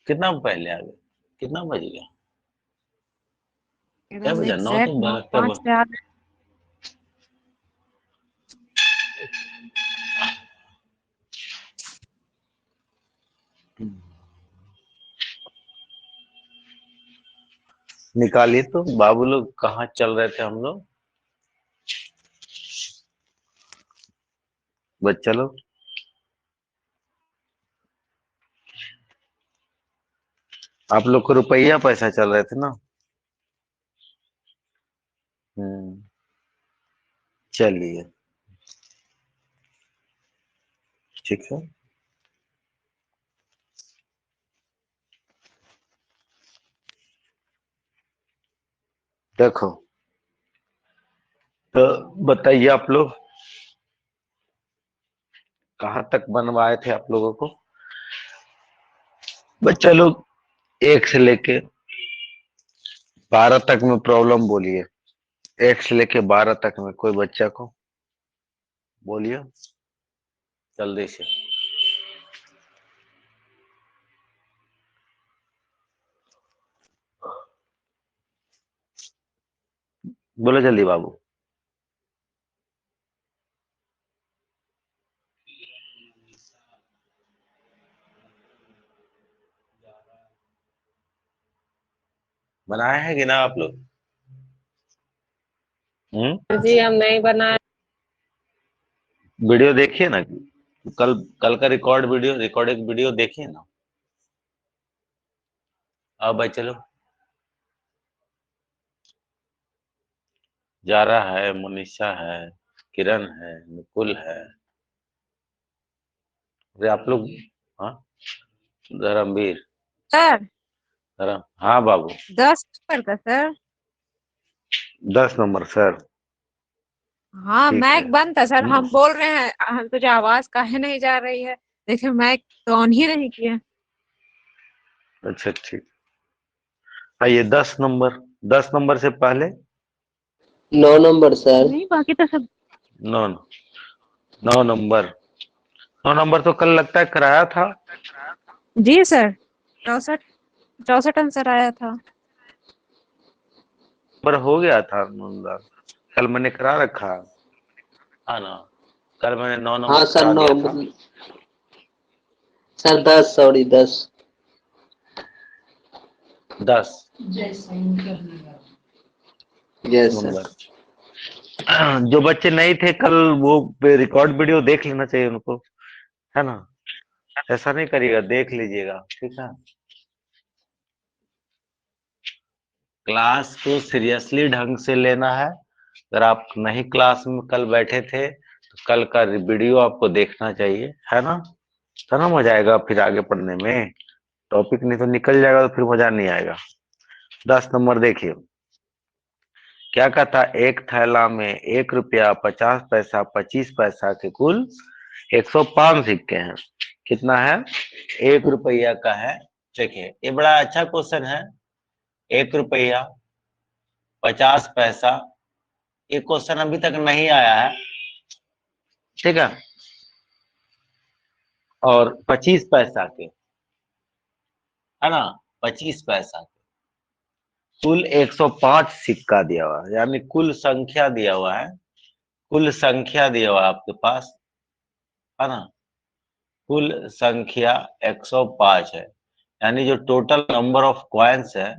कितना पहले आ गए? कितना बज गया? क्या एकदम बजा? 9 तो एग्जैक्ट 9:05 पे आ गए। निकालिए तो बाबू लोग कहाँ चल रहे थे हम लोग, बच्चा लोग। आप लोग को रुपया पैसा चल रहे थे ना। चलिए ठीक है। देखो तो बताइए आप लोग कहाँ तक बनवाए थे आप लोगों को। बच्चा लोग 1 से लेके 12 तक में प्रॉब्लम बोलिए। 1 से लेके 12 तक में कोई बच्चा को बोलिए जल्दी से। बोलो जल्दी बाबू। बनाए हैं कि ना आप लोग? जी हम नहीं बनाए। वीडियो देखिए ना, कल का रिकॉर्डेड वीडियो देखिए ना। अब भाई चलो। जारा है, मुनिशा है, किरण है, मुकुल है। अरे आप लोग। हाँ धर्मवीर। सर धर्म, हाँ बाबू। 10 नंबर का सर। 10 number sir. हाँ ठीक है। मैक बंद था सर, हम बोल रहे हैं हम तुझे आवाज काहे नहीं जा रही है। देखिए मैक तो ऑन ही नहीं किया। अच्छा ठीक। आइए 10 नंबर। 10 नंबर से पहले 9 नंबर सर। नहीं बाकी तो सब। 9। 9 नंबर। 9 नंबर तो कल लगता है कराया था। जी सर 64 आंसर आया था। पर हो गया था कल मैंने करा रखा है ना। कल मैंने 9 नंबर हाँ सर करा 9। दिया था। Sir 10, sorry 10। 10 yes sir. Number. जो बच्चे नहीं थे कल, वो रिकॉर्ड वीडियो देख लेना चाहिए उनको, है ना। ऐसा नहीं करिएगा, देख लीजिएगा ठीक है। क्लास को सीरियसली ढंग से लेना है। अगर आप नहीं क्लास में कल बैठे थे तो कल का वीडियो आपको देखना चाहिए, है ना। तो ना मजा आएगा फिर आगे पढ़ने में। टॉपिक नहीं तो निकल जाएगा तो फिर मजा नहीं आएगा। 10 नंबर देखिए क्या कहता। एक थैला में 1 रुपया 50 पैसा 25 पैसा के कुल 105 सिक्के हैं। कितना है? 1 रुपया का है। देखिए ये बड़ा अच्छा क्वेश्चन है। 1 रुपया 50 पैसा, ये क्वेश्चन अभी तक नहीं आया है, ठीक है। और 25 पैसा के, है ना, 25 पैसा के कुल 105 सिक्का दिया हुआ है, यानी कुल संख्या दिया हुआ है। कुल संख्या दिया हुआ है आपके पास, है ना। कुल संख्या 105 है, यानी जो टोटल नंबर ऑफ कॉइन्स है,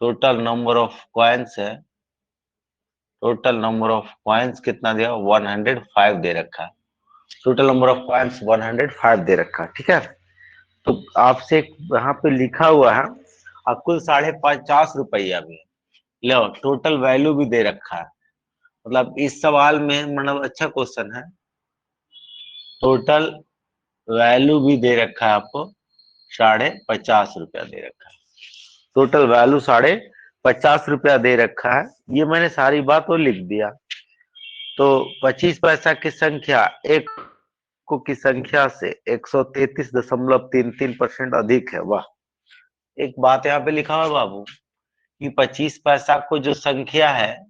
टोटल नंबर ऑफ कॉइन्स है, टोटल नंबर ऑफ कॉइन्स कितना दिया? 105 दे रखा है। टोटल नंबर ऑफ कॉइन्स 105 दे रखा है, ठीक है। तो आपसे यहाँ पे लिखा हुआ है और कुल 50 रुपया भी है। लो टोटल वैल्यू भी दे रखा है। मतलब इस सवाल में मतलब अच्छा क्वेश्चन है। टोटल वैल्यू भी दे रखा है आपको, 50 रुपया दे रखा है। टोटल वैल्यू 50 रुपया दे रखा है। ये मैंने सारी बात वो लिख दिया। तो 25 पैसा की संख्या एक को की संख्या से 133.33% अधिक है। वाह। एक बात यहाँ पे लिखा हुआ है बाबू कि 25 पैसा को जो संख्या है,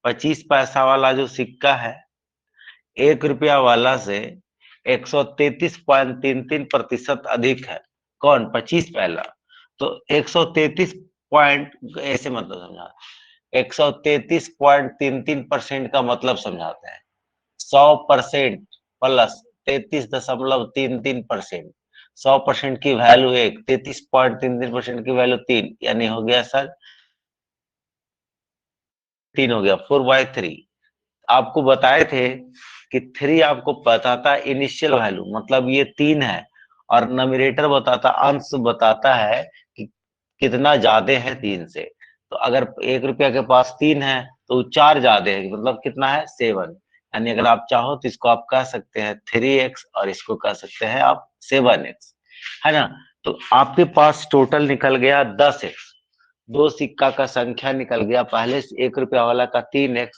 25 पैसा वाला जो सिक्का है 1 रुपया वाला से 133.33% अधिक है। कौन 25 पहला, तो 133 पॉइंट ऐसे मतलब समझा, 133.33% का मतलब समझाते हैं। 100% प्लस 33.33%, 100% की वैल्यू 1, 33.33% की वैल्यू 3, यानी हो गया सर 3 हो गया 4/3। आपको बताए थे कि 3 आपको बताता इनिशियल वैल्यू, मतलब ये 3 है, और नमिनेटर बताता, अंश बताता है कि कितना ज्यादा है 3 से। तो अगर 1 रुपया के पास 3 है तो 4 ज्यादा है, मतलब कितना है 7, यानी अगर आप चाहो तो इसको आप कह सकते हैं 3x और इसको कह सकते हैं आप 7x, है ना। तो आपके पास टोटल निकल गया 10x, दो सिक्का का संख्या निकल गया, पहले 1 रुपया वाला का 3x,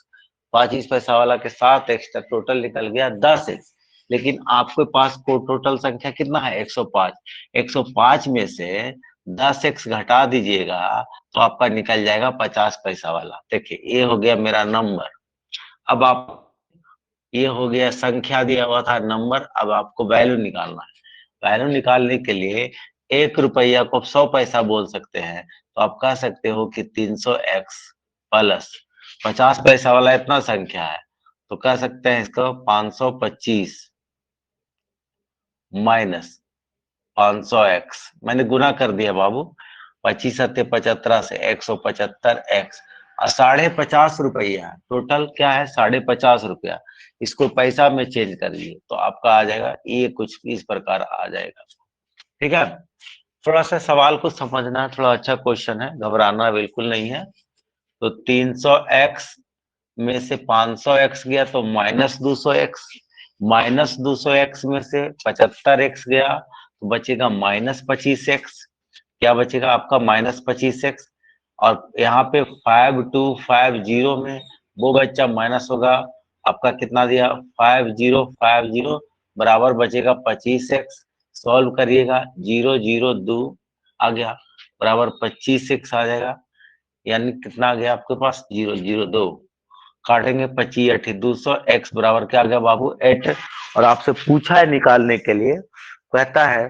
25 पैसा वाला के 7x, तक टोटल निकल गया 10x। लेकिन आपके पास को टोटल संख्या कितना है 105, 105 में से 10x घटा दीजिएगा तो आपका निकल जाएगा 50 पैसा वाला। देखिए ये हो गया मेरा नंबर। अब आप, ये हो गया संख्या दिया हुआ था नंबर, अब आपको वैल्यू निकालना है। वैल्यू निकालने के लिए 1 रुपया को 100 पैसा बोल सकते हैं, तो आप कह सकते हो कि 300x प्लस 50 पैसा वाला इतना संख्या है, तो कह सकते हैं इसको 525 माइनस 500x, मैंने गुना कर दिया बाबू, 25 सत्ते 75 से 175x, और 50.50 रुपया टोटल क्या है 50.50 रुपया, इसको पैसा में चेंज करिए तो आपका आ जाएगा ये कुछ इस प्रकार आ जाएगा। ठीक है, थोड़ा सा सवाल को समझना है, थोड़ा अच्छा क्वेश्चन है, घबराना बिल्कुल नहीं है। तो 300x में से 500x गया तो माइनस 200x, माइनस 200x में से 75x गया तो बचेगा माइनस 25x, क्या बचेगा आपका माइनस 25x, और यहाँ पे 5250 में वो बच्चा माइनस होगा, आपका कितना दिया 5050 बराबर बचेगा 25x, सॉल्व करिएगा 002 आ गया बराबर 25x आ जाएगा, यानी कितना आ गया आपके पास 002, काटेंगे 25 8 200x बराबर क्या आ गया बाबू 8। और आपसे पूछा है निकालने के लिए, कहता है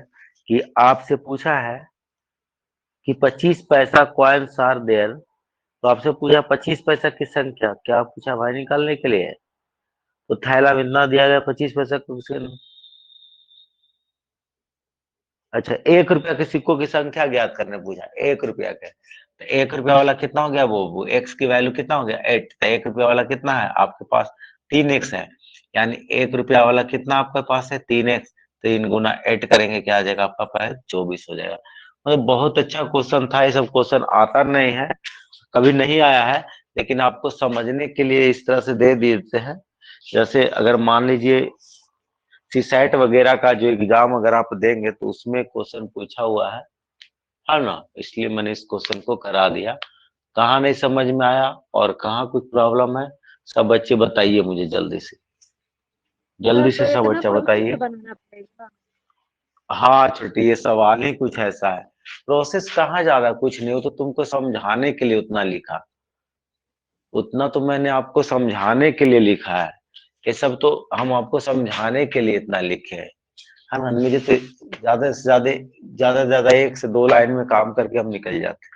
कि आपसे पूछा है कि 25 पैसा कॉइन्स आर देयर, तो आपसे पूछा 25 पैसा की संख्या क्या पूछा भाई निकालने के लिए, तो थैला में इतना दिया गया 25 पैसा को, अच्छा 1 रुपया के सिक्कों की संख्या ज्ञात करने पूछा, 1 रुपया के, तो 1 रुपया वाला कितना हो गया वो x की वैल्यू कितना हो गया 8, तो 1 रुपया वाला कितना है आपके पास 3x है, यानी 1 रुपया वाला कितना आपके पास है 3x, 3 गुना 8 करेंगे क्या आ जाएगा आपका पास 24 हो जाएगा। मतलब बहुत अच्छा क्वेश्चन था, ये सब क्वेश्चन आता नहीं है, कभी नहीं आया है, लेकिन आपको समझने के लिए इस तरह से दे देते हैं। जैसे अगर मान लीजिए सीसैट वगैरह का जो एग्जाम अगर आप देंगे तो उसमें क्वेश्चन पूछा हुआ है ना, इसलिए मैंने इस क्वेश्चन को करा दिया। कहाँ नहीं समझ में आया और कहाँ कुछ प्रॉब्लम है, सब बच्चे बताइए मुझे जल्दी से, जल्दी से सब बच्चा बताइए। हाँ छोटी, ये सवाल ही कुछ ऐसा है, प्रोसेस कहाँ ज्यादा कुछ नहीं हो, तो तुमको समझाने के लिए उतना लिखा, उतना तो मैंने आपको समझाने के लिए लिखा है, ये सब तो हम आपको समझाने के लिए इतना लिखे हैं, है ना। मुझे तो ज्यादा से ज्यादा 1 से 2 लाइन में काम करके हम निकल जाते हैं।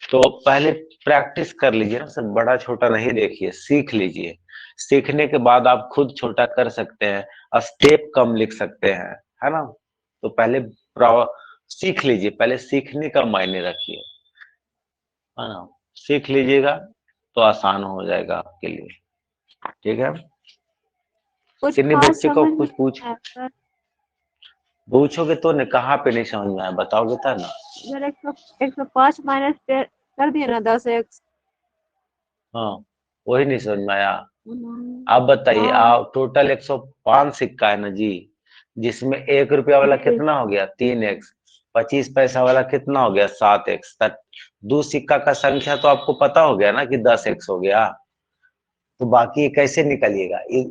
तो पहले प्रैक्टिस कर लीजिए ना सर, बड़ा छोटा नहीं देखिए, सीख लीजिए, सीखने के बाद आप खुद छोटा कर सकते हैं, स्टेप कम लिख सकते हैं, है ना। तो पहले सीख लीजिए, पहले सीखने का मायने रखिए, है ना, सीख लीजिएगा तो आसान हो जाएगा आपके लिए। ठीक है, किन्नी बच्चे को कुछ पूछोगे तो ने कहाँ पे नहीं समझ में आया बताओगे था ना। 105 माइनस कर दिया ना 10x, हाँ वही नहीं समझ में आया। आप बताइए, आप टोटल 105 सिक्का है ना जी, जिसमें 1 रुपया वाला कितना हो गया 3x, 25 पैसा वाला कितना हो गया 7x, तक दो सिक्का का संख्या तो आपको पता हो गया ना कि 10x हो गया, तो बाकी ये कैसे निकलिएगा, ये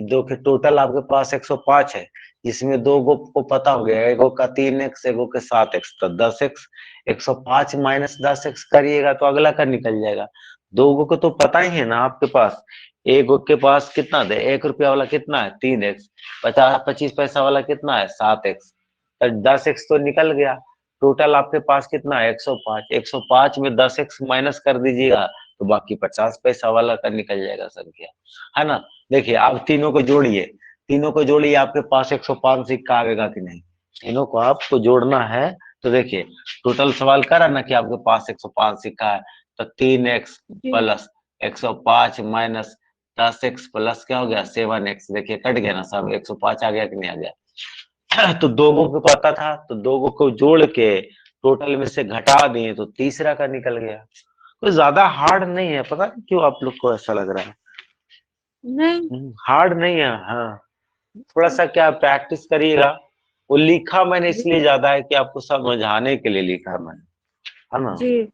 दो के टोटल आपके पास 105 है, जिसमें दो गो को पता हो गया, एगो का 3x एगो के 7x, तो 10x, 105 माइनस 10x करिएगा तो अगला का निकल जाएगा। दो गो को तो पता ही है ना आपके पास, एक गो के पास कितना दे 1 रुपया वाला कितना है 3x, 25 पैसा वाला कितना है 7x, तो 10x तो निकल गया, टोटल आपके पास कितना है 105। 105 में 10x माइनस कर दीजिएगा तो बाकी 50 पैसा वाला का निकल जाएगा संख्या, है ना। देखिए आप तीनों को जोड़िए, तीनों को जोड़िए, आपके पास 105 सिक्का आएगा कि नहीं, तीनों को आपको जोड़ना है। तो देखिए टोटल सवाल कर रहा ना कि आपके पास 105 सिक्का है, तो 3x जी प्लस 105 माइनस 10x प्लस क्या हो गया 7x। देखिए कट गया ना सब, 105 आ गया कि नहीं आ गया। तो दो को पता था तो दो को जोड़ के टोटल में से घटा दिए तो तीसरा का निकल गया। तो ज्यादा हार्ड नहीं है, पता नहीं क्यों आप लोग को ऐसा लग रहा है, नहीं। हार्ड नहीं है। हाँ थोड़ा सा क्या प्रैक्टिस करिएगा। वो लिखा मैंने जी इसलिए ज्यादा है कि आपको समझाने के लिए लिखा मैंने, है ना। जी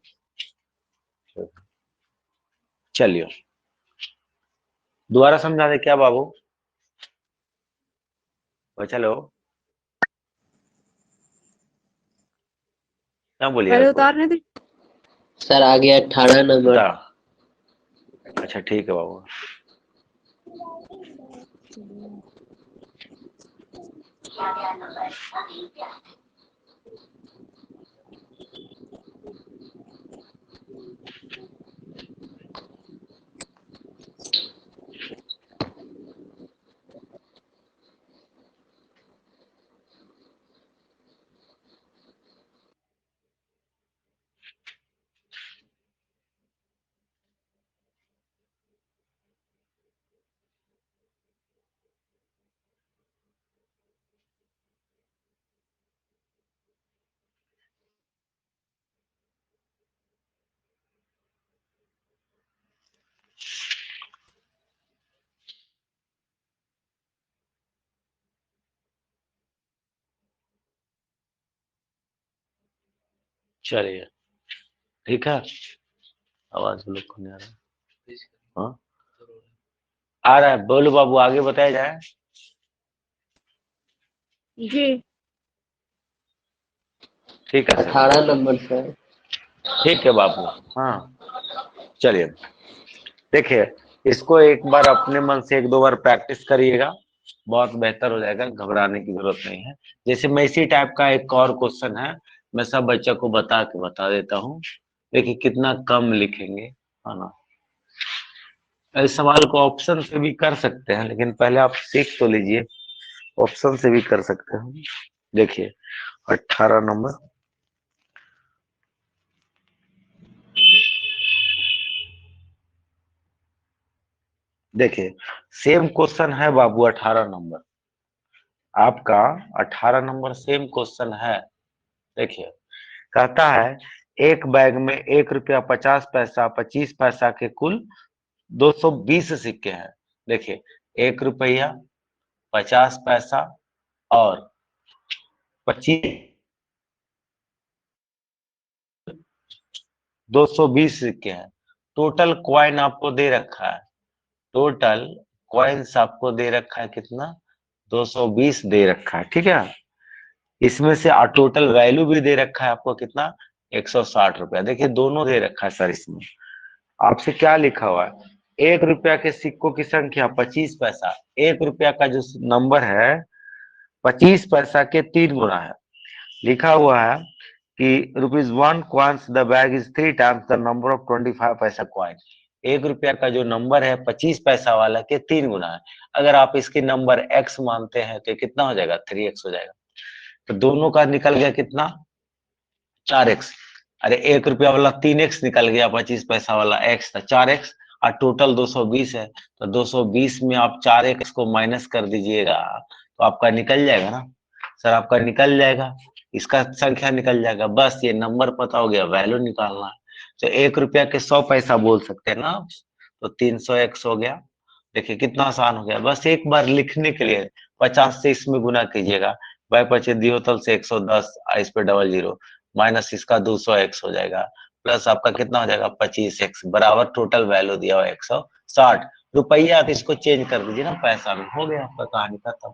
चलिए दोबारा समझा दे क्या बाबू, चलो क्या बोलिए पहले आपको उतारने थे। सर आगे 18 नंबर। बता। अच्छा ठीक है बाबू। चलिए ठीक है, आवाज लोग को नहीं आ रहा। हाँ आ रहा है, बोलो बाबू आगे बताया जाए। जी ठीक है सर, 18 नंबर सर। ठीक है बाबू। हाँ चलिए देखिए, इसको एक बार अपने मन से एक दो बार प्रैक्टिस करिएगा, बहुत बेहतर हो जाएगा, घबराने की जरूरत नहीं है। जैसे मैं इसी टाइप का एक और क्वेश्चन है, मैं सब बच्चों को बता देता हूँ। देखिए कितना कम लिखेंगे, है ना। इस सवाल को ऑप्शन से भी कर सकते हैं, लेकिन पहले आप सीख तो लीजिए, ऑप्शन से भी कर सकते हैं। देखिए 18 नंबर, देखिए सेम क्वेश्चन है बाबू 18 नंबर आपका, 18 नंबर सेम क्वेश्चन है। देखिए कहता है एक बैग में 1 रुपया 50 पैसा 25 पैसा के कुल 220 सिक्के हैं। देखिए 1 रुपया 50 पैसा और 25, 220 सिक्के हैं। टोटल क्वाइन आपको दे रखा है, टोटल कॉइन्स आपको दे रखा है कितना 220 दे रखा है, ठीक है। इसमें से टोटल वैल्यू भी दे रखा है आपको कितना 160 रुपया। देखिए दोनों दे रखा है सर, इसमें आपसे क्या लिखा हुआ है 1 रुपया के सिक्कों की संख्या 25 पैसा, 1 रुपया का जो नंबर है 25 पैसा के 3 गुना है। लिखा हुआ है कि ₹1 coins the bag is 3 times the number of 25 पैसा कॉइन। 1 रुपया का जो नंबर है 25 पैसा वाला के 3 गुना है। अगर आप इसके नंबर x मानते हैं तो कितना हो जाएगा 3x हो जाएगा। तो दोनों का निकल गया कितना 4x। अरे 1 रुपया वाला 3x निकल गया, 25 पैसा वाला x था 4x, और टोटल 220 है। तो 220 में आप 4x को माइनस कर दीजिएगा तो आपका निकल जाएगा ना सर, आपका निकल जाएगा, इसका संख्या निकल जाएगा। बस ये नंबर पता हो गया, वैल्यू निकालना है। तो 1 रुपया के 100 पैसा बोल सकते हैं ना आप, तो 300x हो गया। देखिए कितना आसान हो गया, बस एक बार लिखने के लिए 50 से इसमें गुना कीजिएगा, बाय पचे दियोतल से 110, इस पे डबल जीरो, माइनस इसका 200x हो जाएगा, प्लस आपका कितना हो जाएगा 25x, बराबर टोटल वैल्यू दिया हुआ 160 रुपया। तो इसको चेंज कर दीजिए ना पैसा में, हो गया आपका कहानी खत्म।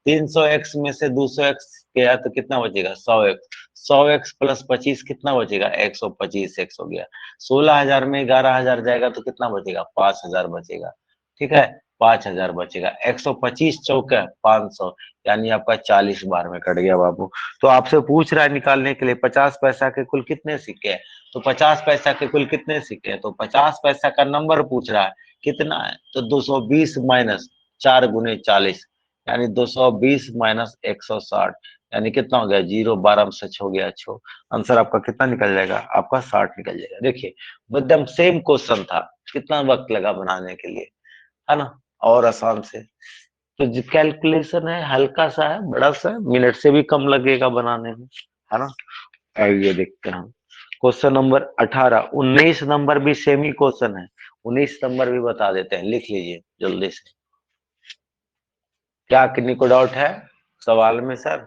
300x में से 200x गया तो कितना बचेगा 100x, 100x प्लस 25 कितना बचेगा 125x हो गया। 16,000 में 11,000 जाएगा तो कितना बचेगा 5,000 बचेगा, ठीक है। 5000 बचेगा। 125 चौके 500, यानी आपका 40 बार में कट गया बाबू। तो आपसे पूछ रहा है निकालने के लिए 50 पैसा के कुल कितने सिक्के हैं, तो 50 पैसा के कुल कितने सिक्के हैं, तो 50 पैसा का नंबर पूछ रहा है कितना है, तो 220 माइनस 4 गुने 40, यानी 220 माइनस 160, यानी कितना हो गया, 0, 12 में से 6 गया 6। आंसर आपका कितना निकल जाएगा, आपका 60 निकल जाएगा। देखिए एकदम सेम क्वेश्चन था, कितना वक्त लगा बनाने के लिए, है ना, और आसान से। तो जो कैलकुलेशन है हल्का सा है, बड़ा सा है, मिनट से भी कम लगेगा बनाने में, है ना। आइए देखते हैं हम क्वेश्चन नंबर 18। 19 नंबर भी सेम ही क्वेश्चन है, 19 नंबर भी बता देते हैं, लिख लीजिए जल्दी से। क्या किन्हीं को डाउट है सवाल में सर,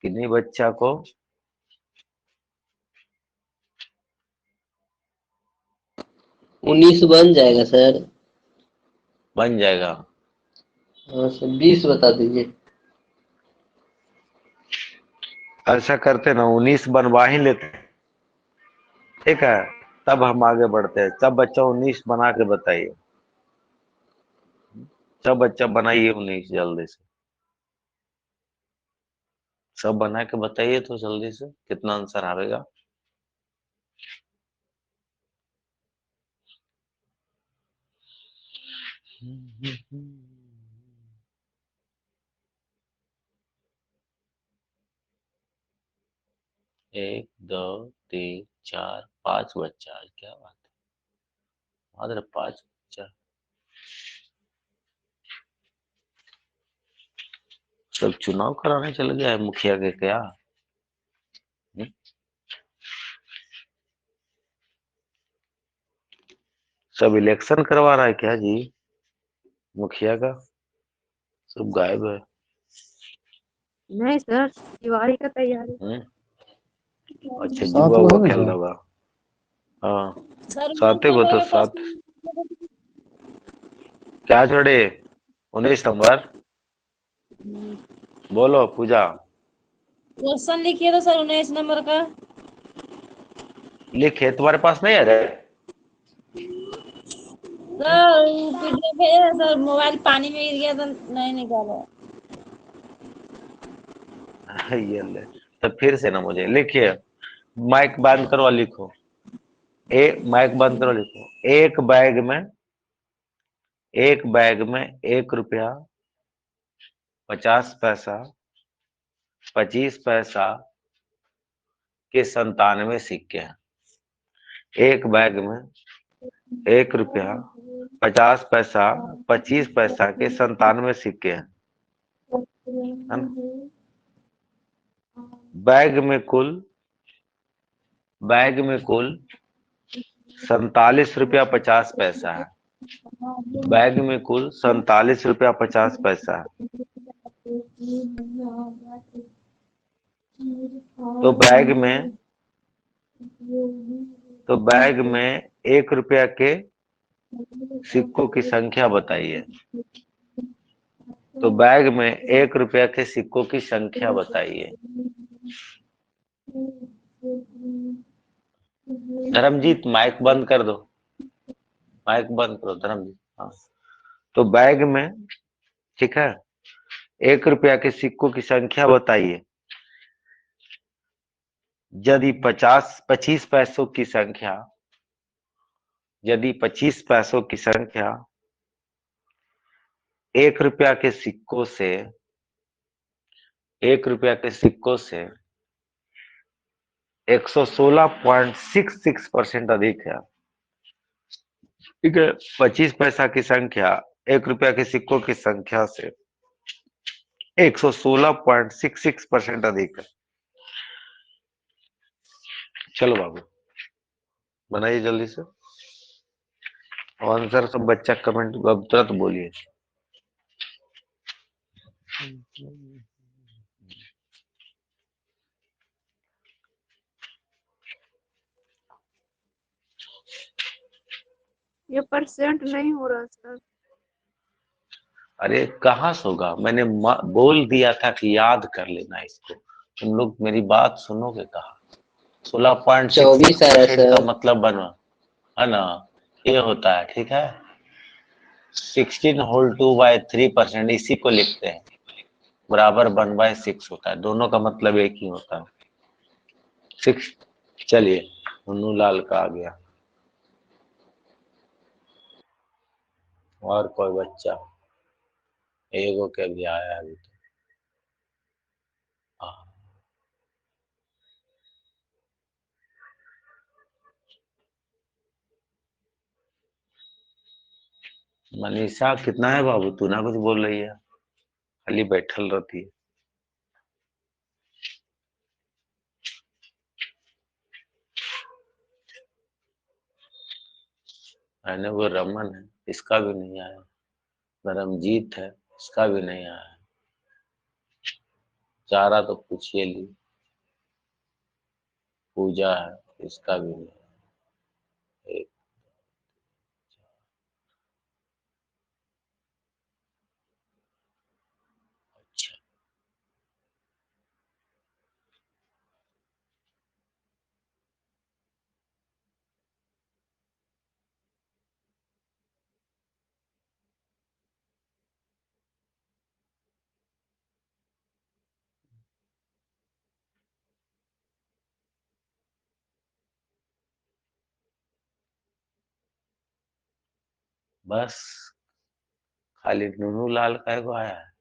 किन्हीं बच्चा को? 19 बन जाएगा सर। बन जाएगा। हाँ सर, 20 बता दीजिए। ऐसा करते ना, 19 बनवा ही लेते हैं, ठीक है, तब हम आगे बढ़ते हैं। सब बच्चा 19 बना के बताइए, सब बच्चा बनाइए 19 जल्दी से, सब बना के बताइए तो जल्दी से कितना आंसर आएगा। एक, दो, तीन, चार, 5 बच्चा, क्या बात है, मात्र 5 बच्चा। सब चुनाव कराने चले गया है मुखिया के क्या? हम्म? सब इलेक्शन करवा रहा है क्या जी मुखिया का? सब गायब है। नहीं सर, दिवाली का तैयारी। अच्छा, 7 जुआ को हुआ है ना खेल सर? होगा। हाँ, सर साते को तो 7 क्या छोड़े। 19 नंबर बोलो पूजा। क्वेश्चन लिखिए तो सर 19 नंबर का। लिखे तुम्हारे पास नहीं है रे? सर पीडीएफ है सर, मोबाइल पानी में गिर गया तो नहीं निकाला। ये ले, तो फिर से ना मुझे लिखिए, माइक बंद करो और लिखो। माइक बंद करो, लिखो। एक बैग में 1 रुपया 50 पैसा 25 पैसा के 97 सिक्के हैं। एक बैग में 1 रुपया 50 पैसा 25 पैसा के 97 सिक्के हैं, है ना। बैग में कुल 47 रुपया 50 पैसा है। बैग में कुल 47 रुपया 50 पैसा है। तो बैग में 1 रुपया के सिक्कों की संख्या बताइए। तो बैग में 1 रुपया के सिक्कों की संख्या बताइए। धर्मजीत माइक बंद कर दो, माइक बंद करो धर्मजीत। हाँ, तो बैग में, ठीक है, 1 रुपया के सिक्कों की संख्या बताइए। यदि 25 पैसों की संख्या, यदि 25 पैसों की संख्या 1 रुपया के सिक्कों से 1 रुपया के सिक्कों से 116.66% अधिक है, ठीक है। 25 पैसा की संख्या 1 रुपया के सिक्कों की संख्या से 116.66% अधिक है। चलो बाबू बनाइए जल्दी से आंसर। सब बच्चा कमेंट अब तुरंत बोलिए। ये परसेंट नहीं हो रहा सर। अरे कहाँ से होगा, मैंने बोल दिया था कि याद कर लेना इसको, तुम लोग मेरी बात सुनोगे कहा। 24 आ रहा है 16.66% का सर। मतलब बना है ना, ये होता है, ठीक है। 16 होल 2/3%, इसी को लिखते हैं, बराबर 1/6 होता है। दोनों का मतलब एक ही होता है, 6। चलिए, मुन्नू लाल का आ गया। और कोई बच्चा? एगो के भी आया अभी तो। हाँ, मनीषा कितना है बाबू? तू ना कुछ बोल रही है, खाली बैठल रहती है। मैंने वो रमन है, इसका भी नहीं आया। धर्मजीत है, इसका भी नहीं आया। चारा तो पूछिए ली। पूजा है, इसका भी नहीं। एक, अच्छा, बस खाली नूनू लाल का एगो आया है।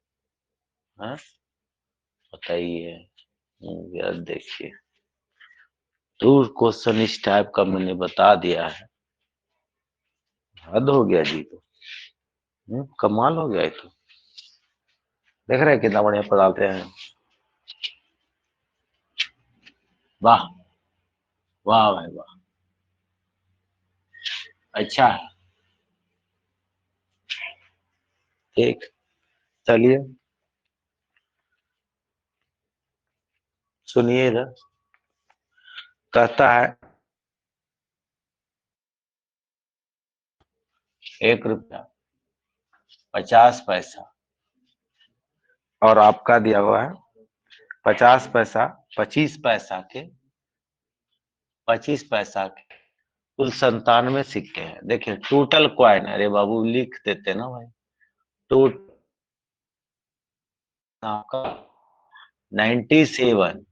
हाँ, बताइए। यार देखिए, दूर क्वेश्चन इस टाइप का मैंने बता दिया है, हद हो गया जी। तो कमाल हो गया ये तो। देख रहे हैं कितना बढ़िया पढ़ाते हैं। वाह, वाह भाई वाह, अच्छा है। ठीक, चलिए सुनिए इधर। कहता है 1 रुपया 50 पैसा, और आपका दिया हुआ है 50 पैसा, 25 पैसा के, 25 पैसा के कुल 97 सिक्के हैं। देखिए टोटल क्वाइन, अरे बाबू लिख देते ना भाई। टोटल आपका 97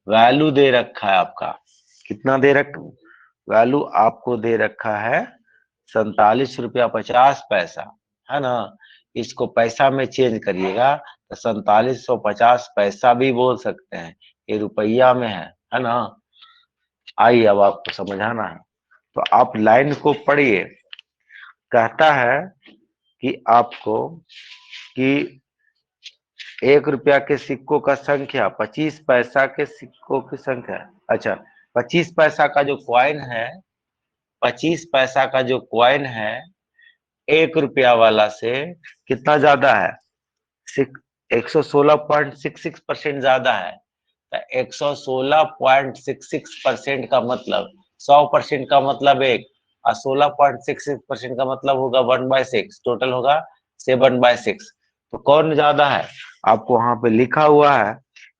वैल्यू दे रखा है आपका। कितना दे रखा? वैल्यू आपको दे रखा है 47 रुपया 50 पैसा, है ना। इसको पैसा में चेंज करिएगा तो 4750 भी बोल सकते हैं, ये रुपया में है ना। आइए अब आपको समझाना है, तो आप लाइन को पढ़िए। कहता है कि आपको कि 1 रुपया के सिक्कों का संख्या 25 पैसा के सिक्कों की संख्या। अच्छा, 25 पैसा का जो क्वाइन है, 25 पैसा का जो क्वाइन है 1 रुपया वाला से कितना ज्यादा है? 116.66% ज्यादा है। तो 116.66% का मतलब 100% का मतलब एक, और 16.66% का मतलब होगा 1/6, टोटल होगा 7/6। तो कौन ज्यादा है? आपको वहां पे लिखा हुआ है,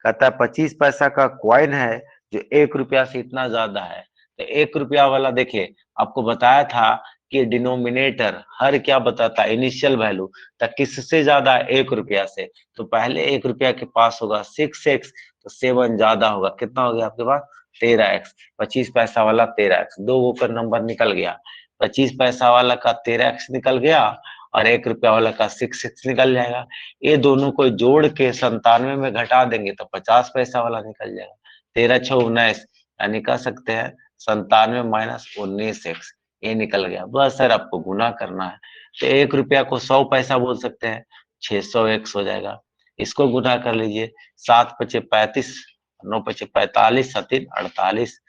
कहता है 25 पैसा का क्वाइन है जो 1 रुपया से इतना ज्यादा है। तो 1 रुपया वाला देखिए, आपको बताया था कि डिनोमिनेटर हर क्या बताता है, इनिशियल वैल्यू, तो किससे ज्यादा है? 1 रुपया से। तो पहले 1 रुपया के पास होगा 6x, तो 7 ज्यादा होगा। कितना हो गया आपके पास? 13x। 25 पैसा वाला 13x, दो ऊपर नंबर निकल गया। 25 पैसा वाला का 13x निकल गया, और 1 रुपया वाला का 6x निकल जाएगा। ये दोनों को जोड़ के 97 में घटा देंगे तो 50 पैसा वाला निकल जाएगा। 13×6 = 19, यानी कह सकते हैं 97 - 19x, ये निकल गया। बस सर आपको गुना करना है, तो 1 रुपया को 100 पैसा बोल सकते हैं, 600x हो जाएगा। इसको गुना कर लीजिए, 7×5 = 35, 9×5 = 45, 7×3 = 48,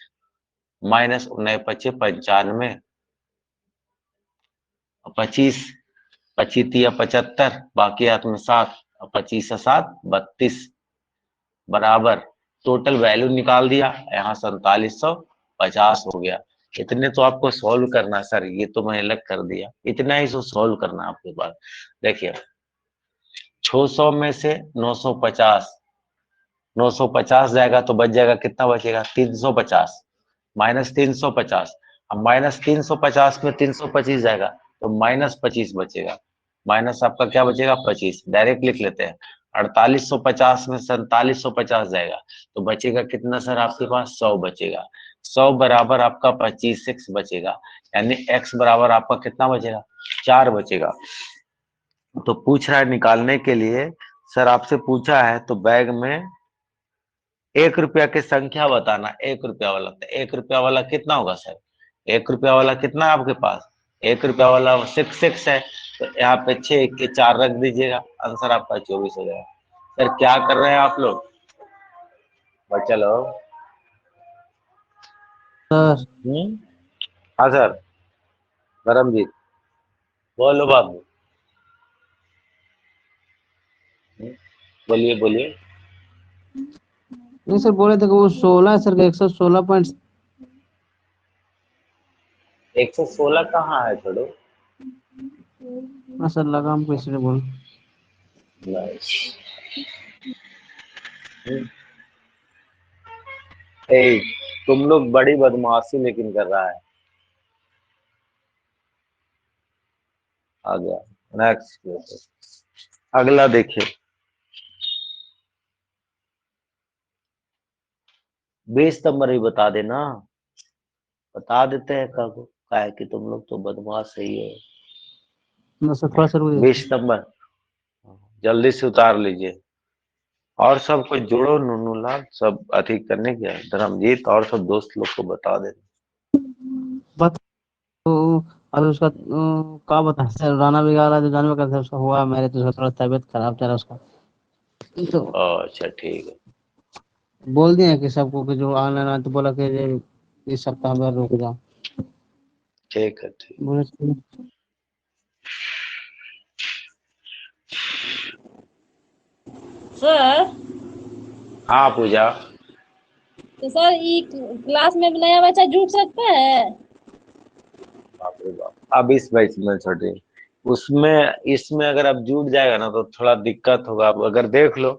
-19×5 = 95, 25, 25 × 75, बाकी हाथ में 7, 25 × 7 = 32, बराबर टोटल वैल्यू निकाल दिया, यहाँ 4750 हो गया। इतने तो आपको सॉल्व करना है सर, ये तो मैंने अलग कर दिया, इतना ही सॉल्व करना है आपके पास। देखिए 600 में से 950, 950 जाएगा तो बच जाएगा, कितना बचेगा? 350, -350। अब -350 में 325 जाएगा तो -25 बचेगा। माइनस आपका क्या बचेगा 25, डायरेक्ट लिख लेते हैं। 4850 में 4750 जाएगा तो बचेगा कितना सर आपके पास 100 बचेगा। 100 बराबर आपका 25x बचेगा, यानी x बराबर आपका कितना बचेगा 4 बचेगा। तो पूछ रहा है निकालने के लिए, सर आपसे पूछा है तो बैग में 1 रुपया की संख्या बताना। 1 रुपया वाला, तो 1 रुपया वाला कितना होगा सर? 1 रुपया वाला कितना है आपके पास? 1 रुपया वाला 6 है, तो यहाँ पे 6 के 4 रख दीजिएगा, आंसर आपका 24 हो जाएगा। सर क्या कर रहे हैं आप लोग? बच्चा लोग। सर हाँ सर, धर्मजीत बोलो बाबू। बोलिए बोलिए। नहीं सर, बोले थे कि वो 16 सर का 116 पॉइंट। 116 कहाँ है छोड़ो। हाँ सर, लगा हमको इसलिए बोल। ए, तुम लोग बड़ी बदमाशी लेकिन कर रहा है। आ गया नेक्स्ट, अगला देखिए। 20 नंबर ही बता देना, बता देते हैं का है कि तुम लोग तो बदमाश है ही है। ना सर, थोड़ा सर 20 नंबर जल्दी से उतार लीजिए, और सब कुछ जोड़ो। नूनू लाल सब अधिक करने के, धर्मजीत और सब दोस्त लोग को बता देना। तो अभी उसका क्या बता सर, राना बिगाड़ा जो जानवे का उसका हुआ मेरे, तो उसका थोड़ा तबीयत खराब चला उसका, तो अच्छा ठीक है। बोल दिए कि सबको कि जो आना ना, तो बोला कि इस सप्ताह में रुक जाओ। ठीक है ठीक। बोले सर, हाँ पूजा। तो सर ये क्लास में नया बच्चा जुड़ सकता है? बाप रे बाप, अब इस बैच में छोटे उसमें इसमें अगर अब जुट जाएगा ना तो थोड़ा दिक्कत होगा। अब अगर देख लो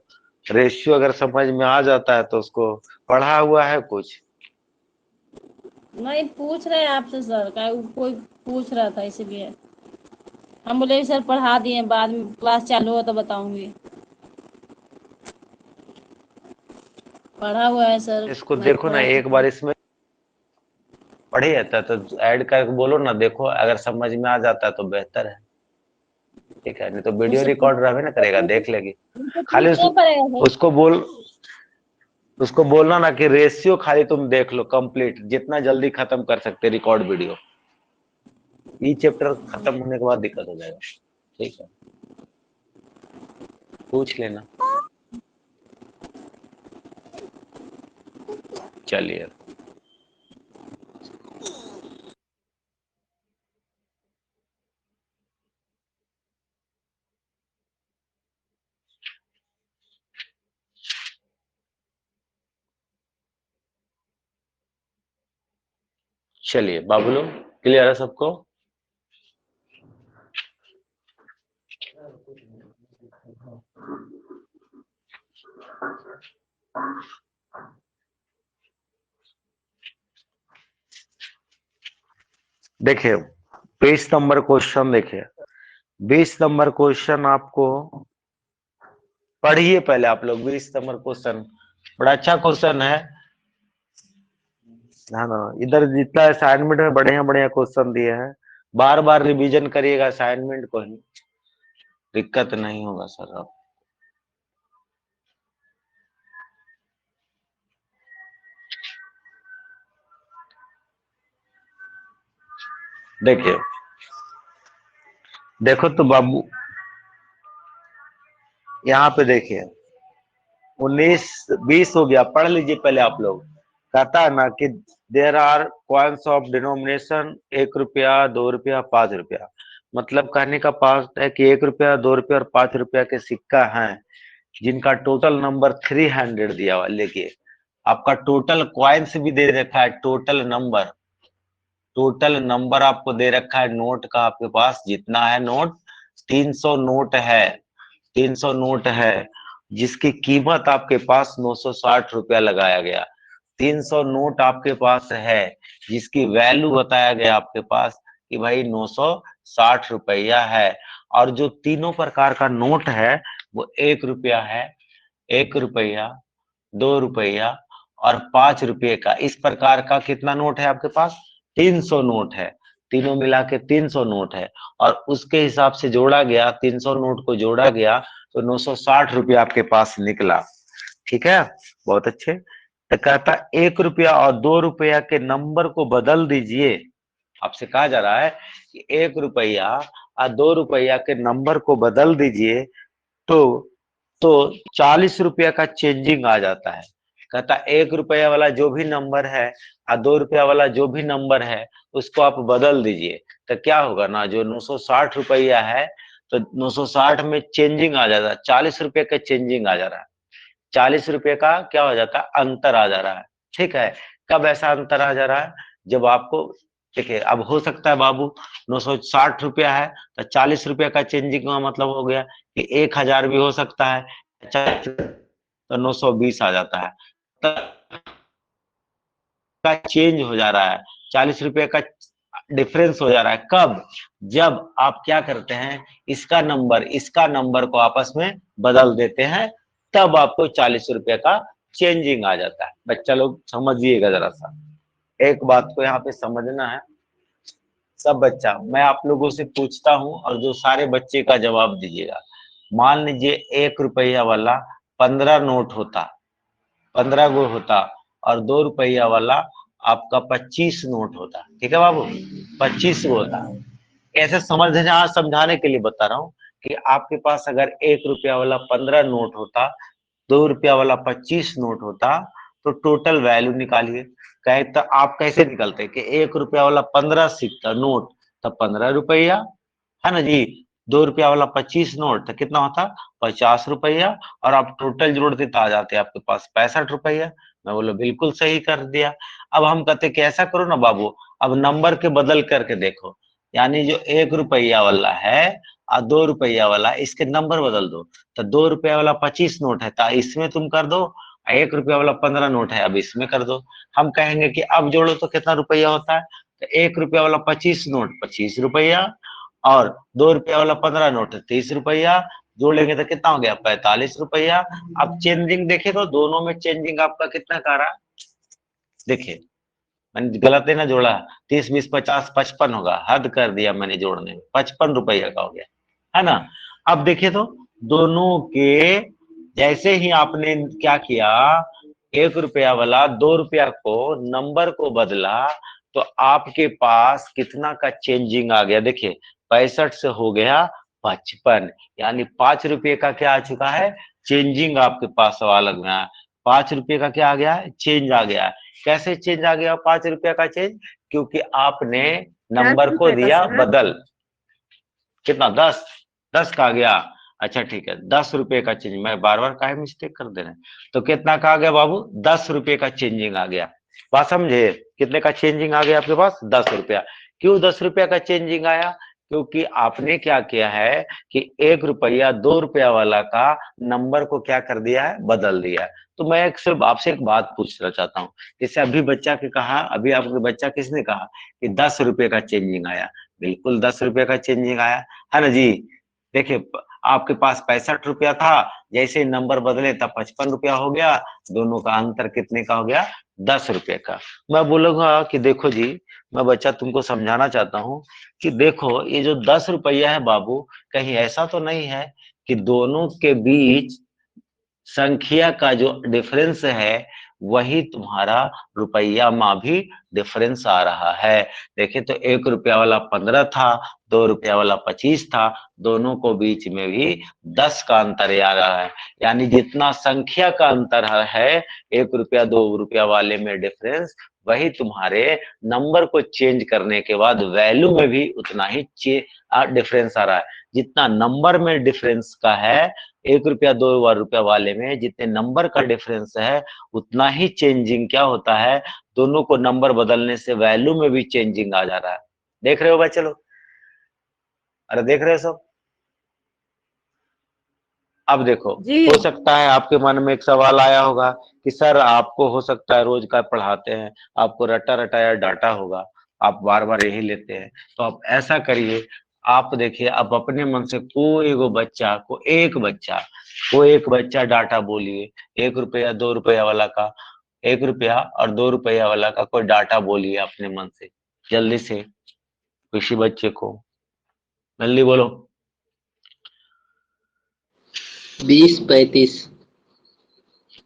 रेशियो अगर समझ में आ जाता है तो उसको पढ़ा हुआ है कुछ। नहीं, पूछ रहे हैं आपसे सर, का कोई पूछ रहा था इसलिए हम बोले सर पढ़ा दिए, बाद में क्लास चालू हो तो बताऊंगी। पढ़ा हुआ है सर, इसको मैथ देखो ना पढ़ा एक चुका बार, हूँ। इसमें पढ़े जाता है तो ऐड करके बोलो ना, देखो अगर समझ में आ जाता है तो बेहतर है। ठीक है, नहीं तो वीडियो उससे रिकॉर्ड रहबे ना करेगा, देख लेगी। खाली पूछना पड़ेगा सर। उसको बोल, उसको बोलना ना कि रेशियो खाली तुम देख लो कंप्लीट, जितना जल्दी खत्म कर सकते रिकॉर्ड वीडियो। ये चैप्टर खत्म होने के बाद दिक्कत हो जाएगा। ठीक है, पूछ लेना। चलिए चलिए बाबू लोग, क्लियर है सबको? देखिए 20 नंबर क्वेश्चन देखिए। 20 नंबर क्वेश्चन आपको पढ़िए पहले आप लोग। 20 नंबर क्वेश्चन बड़ा अच्छा क्वेश्चन है ना। इधर जितना असाइनमेंट में बढ़िया बढ़िया क्वेश्चन दिए हैं, बार बार रिवीजन करिएगा असाइनमेंट को ही, दिक्कत नहीं होगा सर। अब देखिए, देखो तो बाबू यहाँ पे देखिए 19 20 हो गया, पढ़ लीजिए पहले आप लोग। कहता है ना कि there are coins of denomination 1 रुपया 2 रुपया 5 रुपया। मतलब कहने का पास है कि 1 रुपया 2 रुपया और 5 रुपया के सिक्का हैं जिनका टोटल नंबर 300 दिया हुआ। देखिए आपका टोटल कॉइन्स भी दे रखा है, टोटल नंबर आपको दे रखा है नोट का। आपके पास जितना है नोट 300 नोट है, 300 नोट है जिसकी कीमत आपके पास 960 रुपया लगाया गया। 300 नोट आपके पास है जिसकी वैल्यू बताया गया आपके पास कि भाई 60 रुपया है। और जो तीनों प्रकार का नोट है वो 1 रुपया है, 1 रुपया, 2 रुपया और 5 रुपये का। इस प्रकार का कितना नोट है आपके पास? 300 नोट है। तीनों मिला के 300 नोट है और उसके हिसाब से जोड़ा गया, 300 नोट को जोड़ा गया तो 960 रुपया आपके पास निकला। ठीक है, बहुत अच्छे। तो कहता 1 रुपया और 2 रुपया के नंबर को बदल दीजिए। आपसे कहा जा रहा है कि 1 रुपया और 2 रुपया के नंबर को बदल दीजिए तो 40 रुपया का चेंजिंग आ जाता है। कहता 1 रुपया वाला जो भी नंबर है और 2 रुपया वाला जो भी नंबर है उसको आप बदल दीजिए। तो क्या होगा ना, जो 960 रुपया है तो 960 में चेंजिंग आ जाता है, 40 रुपये का चेंजिंग आ जा रहा है, 40 रुपये का क्या हो जाता है, अंतर आ जा रहा है। ठीक है, कब ऐसा अंतर आ जा रहा है? जब आपको देखिए, अब हो सकता है बाबू 960 रुपया है तो 40 रुपये का चेंजिंग का मतलब हो गया कि 1000 भी हो सकता है, तो 920 आ जाता है, का चेंज हो जा रहा है, 40 रुपये का डिफरेंस हो जा रहा है। कब? जब आप क्या करते हैं, इसका नंबर को आपस में बदल देते हैं, तब आपको 40 रुपये का चेंजिंग आ जाता है। बच्चा लोग समझिएगा जरा सा, एक बात को यहाँ पे समझना है सब बच्चा। मैं आप लोगों से पूछता हूँ और जो सारे बच्चे का जवाब दीजिएगा। मान लीजिए 1 रुपया वाला 15 नोट होता, 15 गो होता और 2 रुपया वाला आपका 25 नोट होता। ठीक है बाबू, 25 गो होता। ऐसे समझाने के लिए बता रहा हूँ कि आपके पास अगर 1 रुपया वाला 15 नोट होता, 2 रुपया वाला 25 नोट होता, तो टोटल वैल्यू निकालिए। कहे तो आप कैसे निकलते कि 1 रुपया वाला 15 सिक्का नोट तो 15 रुपया है ना जी, 2 रुपया वाला 25 नोट तो कितना होता, 50 रुपया, और आप टोटल जोड़ते तो आ जाते आपके पास 65 रुपया। मैं बोलो बिल्कुल सही कर दिया। अब हम कहते कि ऐसा करो ना बाबू, अब नंबर के बदल करके देखो, यानी जो 1 रुपया वाला है और 2 रुपया वाला, इसके नंबर बदल दो। तो 2 रुपया वाला 25 नोट है तो इसमें तुम कर दो, 1 रुपया वाला 15 नोट है अब इसमें कर दो। हम कहेंगे कि अब जोड़ो तो कितना रुपया होता है, तो 1 रुपया वाला 25 नोट 25 रुपया और 2 रुपया वाला 15 नोट 30 रुपया, जोड़ेंगे तो कितना हो गया, 45 रुपया। अब चेंजिंग देखे तो दोनों में चेंजिंग आपका कितना का रहा, देखिए मैंने गलत है ना जोड़ा, 30 20 50 55 होगा, हद कर दिया मैंने जोड़ने में, 55 रुपया का हो गया, है ना। अब देखिए तो दोनों के जैसे ही आपने क्या किया, 1 रुपया वाला 2 रुपया को नंबर को बदला तो आपके पास कितना का चेंजिंग आ गया, देखिए 65 से हो गया 55, यानी 5 रुपये का क्या आ चुका है, चेंजिंग आपके पास सवाल लग रहा है। 5 रुपये का क्या आ गया है, चेंज आ गया है। कैसे चेंज आ गया 5 रुपया का चेंज, क्योंकि आपने नंबर को दिया बदल, कितना 10 का आ गया। अच्छा ठीक है, 10 रुपये का चेंज, मैं बार बार काहे मिस्टेक कर दे रहे हैं, तो कितना का आ गया बाबू, 10 रुपये का चेंजिंग आ गया। बात समझे, कितने का चेंजिंग आ गया आपके पास, 10 रुपया। क्यों 10 रुपया का चेंजिंग आया, क्योंकि आपने क्या किया है कि 1 रुपया 2 रुपया वाला का नंबर को क्या कर दिया है, बदल दिया है। तो मैं सिर्फ आपसे एक बात पूछना चाहता हूँ, जैसे अभी बच्चा के कहा, अभी आपके बच्चा किसने कहा कि 10 रुपये का चेंजिंग आया, बिल्कुल 10 रुपये का चेंजिंग आया है ना जी। देखिए आपके पास 65 रुपया था, जैसे ही नंबर बदले तब 55 रुपया हो गया, दोनों का अंतर कितने का हो गया, 10 रुपये का। मैं बोलूंगा कि देखो जी, मैं बच्चा तुमको समझाना चाहता हूँ कि देखो ये जो 10 रुपया है बाबू, कहीं ऐसा तो नहीं है कि दोनों के बीच संख्या का जो डिफरेंस है वही तुम्हारा रुपया में भी डिफरेंस आ रहा है। देखिए तो 1 रुपया वाला 15 था, 2 रुपया वाला 25 था, दोनों को बीच में भी 10 का अंतर आ रहा है। यानी जितना संख्या का अंतर है 1 रुपया 2 रुपया वाले में डिफरेंस, वही तुम्हारे नंबर को चेंज करने के बाद वैल्यू में भी उतना ही डिफरेंस आ रहा है। जितना नंबर में डिफरेंस का है 1 रुपया 2 रुपया वाले में, जितने नंबर का डिफरेंस है उतना ही चेंजिंग क्या होता है, दोनों को नंबर बदलने से वैल्यू में भी चेंजिंग आ जा रहा है। देख रहे हो बच्चे लोग, अरे देख रहे हो सब। अब देखो, हो सकता है आपके मन में एक सवाल आया होगा कि सर आपको हो सकता है रोज का पढ़ाते हैं, आपको रटा रटाया डाटा होगा, आप बार बार यही लेते हैं, तो आप ऐसा करिए, आप देखिए, अब अपने मन से कोई एक बच्चा डाटा बोलिए, 1 रुपया 2 रुपया वाला का, 1 रुपया और 2 रुपया वाला का कोई डाटा बोलिए अपने मन से, जल्दी से किसी बच्चे को, जल्दी बोलो। 20 35।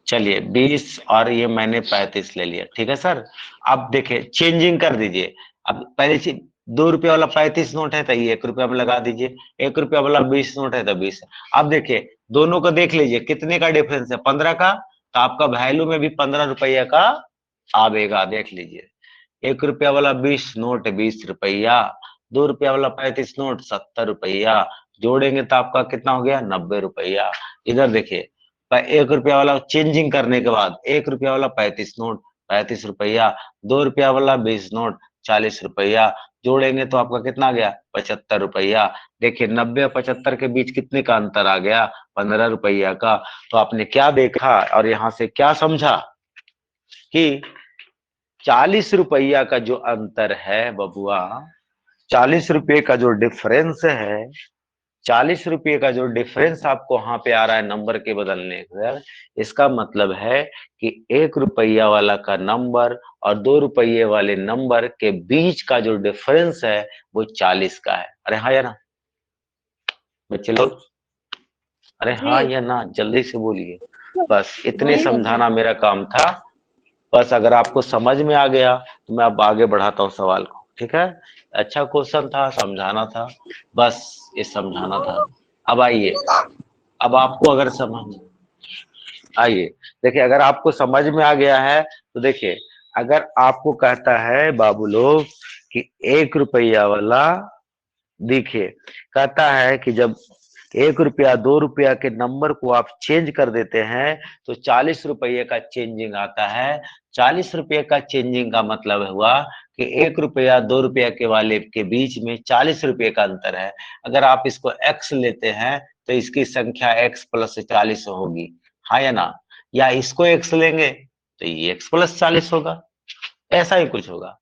चलिए 20 और ये मैंने 35 ले लिया, ठीक है सर। अब देखिए चेंजिंग कर दीजिए। अब पहले चीज, 2 रुपया वाला 35 नोट है तो ये 1 रुपया में लगा दीजिए, 1 रुपया वाला 20 नोट है तो 20 है। अब देखिए दोनों को देख लीजिए कितने का डिफरेंस है, 15 का, तो आपका वैल्यू में भी 15 रुपया का आवेगा, देख लीजिए। 1 रुपया वाला 20 नोट 20 रुपया, 2 रुपया वाला 35 नोट 70 रुपया, जोड़ेंगे तो आपका कितना हो गया, 90 रुपया। इधर देखिए 1 रुपया वाला चेंजिंग करने के बाद 1 रुपया वाला 35 नोट 35 रुपया, 2 रुपया वाला 20 नोट 40 रुपया, जोड़ेंगे तो आपका कितना आ गया, 75 रुपया। देखिए 90 और 75 के बीच कितने का अंतर आ गया, 15 रुपया का। तो आपने क्या देखा और यहाँ से क्या समझा कि 40 रुपया का जो अंतर है बबुआ, 40 रुपये का जो डिफरेंस है, 40 रुपये का जो डिफरेंस आपको वहां पे आ रहा है नंबर के बदलने का, इसका मतलब है कि 1 रुपया वाला का नंबर और 2 रुपये वाले नंबर के बीच का जो डिफरेंस है वो 40 का है। अरे हाँ या ना बच्चे लोग, अरे हाँ या ना, जल्दी से बोलिए। बस इतने वही समझाना मेरा काम था। बस अगर आपको समझ में आ गया तो मैं अब आगे बढ़ाता हूँ सवाल को, ठीक है। अच्छा क्वेश्चन था, समझाना था, बस ये समझाना था। अब आइए, अब आपको अगर समझ आइए, देखिए अगर आपको समझ में आ गया है तो देखिए, अगर आपको कहता है बाबू लोग कि 1 रुपया वाला, देखिए कहता है कि जब 1 रुपया 2 रुपया के नंबर को आप चेंज कर देते हैं तो 40 रुपये का चेंजिंग आता है। 40 रुपये का चेंजिंग का मतलब हुआ कि 1 रुपया 2 रुपया के वाले के बीच में 40 रुपये का अंतर है। अगर आप इसको x लेते हैं तो इसकी संख्या x प्लस 40 होगी, हाँ या ना, या इसको x लेंगे तो ये x प्लस 40 होगा, ऐसा ही कुछ होगा।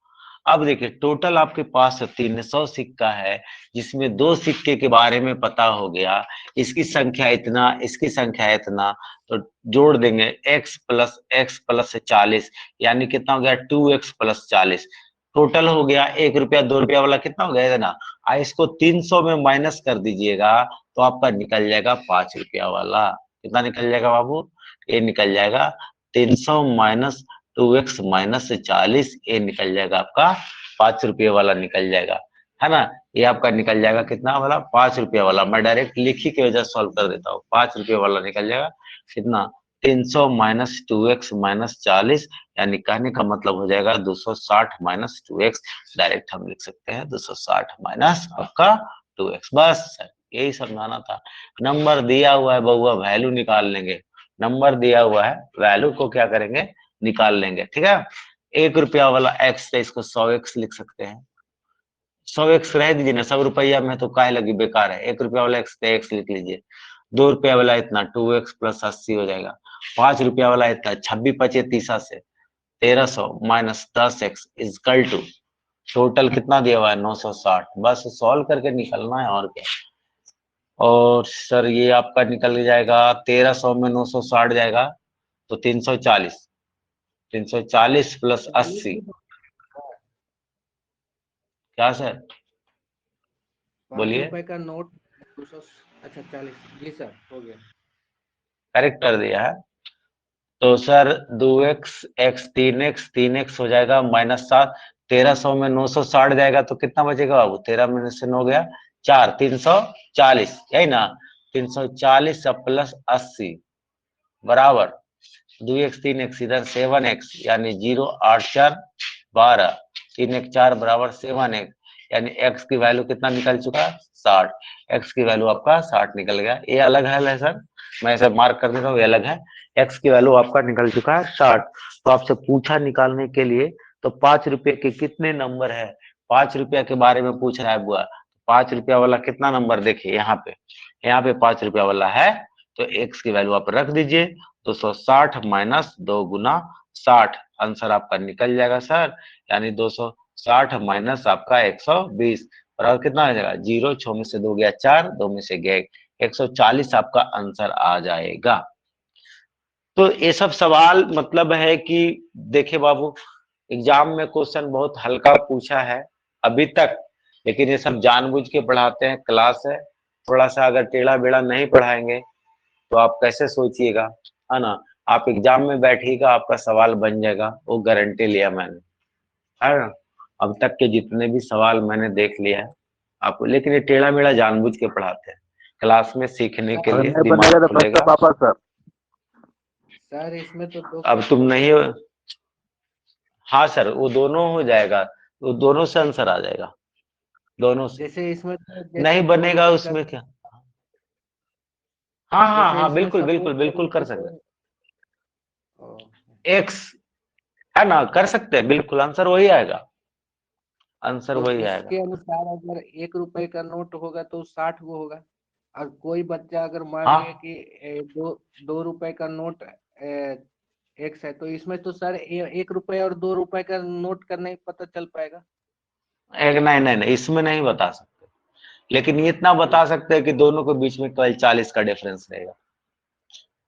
अब देखिए टोटल आपके पास 300 सिक्का है, जिसमें 2 सिक्के के बारे में पता हो गया, इसकी संख्या इतना, इसकी संख्या इतना, तो जोड़ देंगे x प्लस 40, यानी कितना हो गया 2x प्लस 40। टोटल हो गया 1 रुपया 2 रुपया वाला कितना हो गया ना, इसको 300 में माइनस कर दीजिएगा तो आपका निकल जाएगा 5 रुपया वाला। कितना निकल जाएगा बाबू, ये निकल जाएगा 300 माइनस 2x माइनस 40, ये निकल जाएगा आपका 5 रुपये वाला निकल जाएगा, है ना। ये आपका निकल जाएगा कितना वाला, 5 रुपये वाला। मैं डायरेक्ट लिखी के वजह सॉल्व कर देता हूँ, 5 रुपये वाला निकल जाएगा कितना, 300 माइनस 2x माइनस 40, यानी कहने का मतलब हो जाएगा 260 माइनस 2x। डायरेक्ट हम लिख सकते हैं 260 माइनस आपका 2x। बस यही समझाना था। नंबर दिया हुआ है बउआ, वैल्यू निकाल लेंगे। नंबर दिया हुआ है, वैल्यू को क्या करेंगे, निकाल लेंगे, ठीक है। 1 रुपया वाला x है, इसको 100x लिख सकते हैं। 100x रह दीजिए ना, 100 रुपया में तो काय लगी, बेकार है। 1 रुपया वाला x लिख लीजिए। 2 रुपया वाला इतना 2x प्लस 80 हो जाएगा। 5 रुपया वाला इतना 26 पचे 30 से 1300 minus 10x is equal to, total कितना दिया हुआ है 960। बस सॉल्व करके निकलना है और क्या। और सर ये आपका निकल जाएगा 1300 में 960 जाएगा तो 340, 340 प्लस 80, क्या सर बोलिए। ₹5 का नोट 200, अच्छा 40, जी सर हो गया। करेक्ट कर दिया है। तो sir 2x x 3x 3x हो जाएगा माइनस 7, 1300 में 960 जाएगा तो कितना बचेगा बाबू, 13 में से 9 गया 4, 340, यही ना। 340 प्लस 80 बराबर 2x 3x इधर 7x, यानी 0 8 4 12, 3 1 4 बराबर 7x, यानी x की वैल्यू कितना निकल चुका, 60। x की वैल्यू आपका 60 निकल गया। ये अलग है सर, मैं इसे मार्क कर देता हूँ, ये अलग है। x की वैल्यू आपका निकल चुका है 60। तो आपसे पूछा निकालने के लिए, तो 5 रुपये के कितने नंबर है, 5 रुपया के बारे में पूछ रहा है बुआ। 5 रुपया वाला कितना नंबर, देखिए यहाँ पे 5 रुपया वाला है, तो x की वैल्यू आप रख दीजिए 260 माइनस 2 गुना 60, आंसर आपका निकल जाएगा सर, यानी 260 माइनस आपका 120। बराबर कितना आ जाएगा, 0, 6 में से 2 गया 4, 2 में से गया 140 आपका आंसर आ जाएगा। तो ये सब सवाल मतलब है कि देखिए बाबू, एग्जाम में क्वेश्चन बहुत हल्का पूछा है अभी तक, लेकिन ये सब जानबूझ के पढ़ाते हैं, क्लास है। थोड़ा सा अगर टेढ़ा बेड़ा नहीं पढ़ाएंगे तो आप कैसे सोचिएगा, है ना। आप एग्जाम में बैठिएगा, आपका सवाल बन जाएगा, वो गारंटी लिया मैंने, है ना। अब तक के जितने भी सवाल मैंने देख लिया है आपको, लेकिन ये टेढ़ा मेढ़ा जानबूझ के पढ़ाते हैं, क्लास में सीखने के अगर लिए नहीं बनेगा दिमाग तो फर्स्ट खुलेगा। वापस सर। सर इसमें तो दो अब तुम क्वेश्चन नहीं हो, हाँ सर वो दोनों हो जाएगा, वो दोनों से आंसर आ जाएगा, दोनों से। जैसे इसमें तो जैसे नहीं 2 बनेगा रुपए का, उसमें क्या, हाँ हाँ जैसे हाँ इसमें बिल्कुल सपोज बिल्कुल बिल्कुल कर सकते हैं। ओ, एक्स, है ना, कर सकते हैं बिल्कुल, आंसर वही आएगा, आंसर तो वही आएगा। इसके अनुसार अगर 1 रुपए का नोट होगा तो 60 वो होगा। और कोई बच्चा अगर मान हाँ ले कि 2 रुपए का नोट एक्स है, तो इसमें तो सर 1 रुपए और 2 रुपए का नोट का नहीं पता चल पाएगा। एक, नहीं नहीं नहीं इसमें नहीं बता सकते, लेकिन ये इतना बता सकते हैं कि दोनों के बीच में केवल 40 का डिफरेंस रहेगा।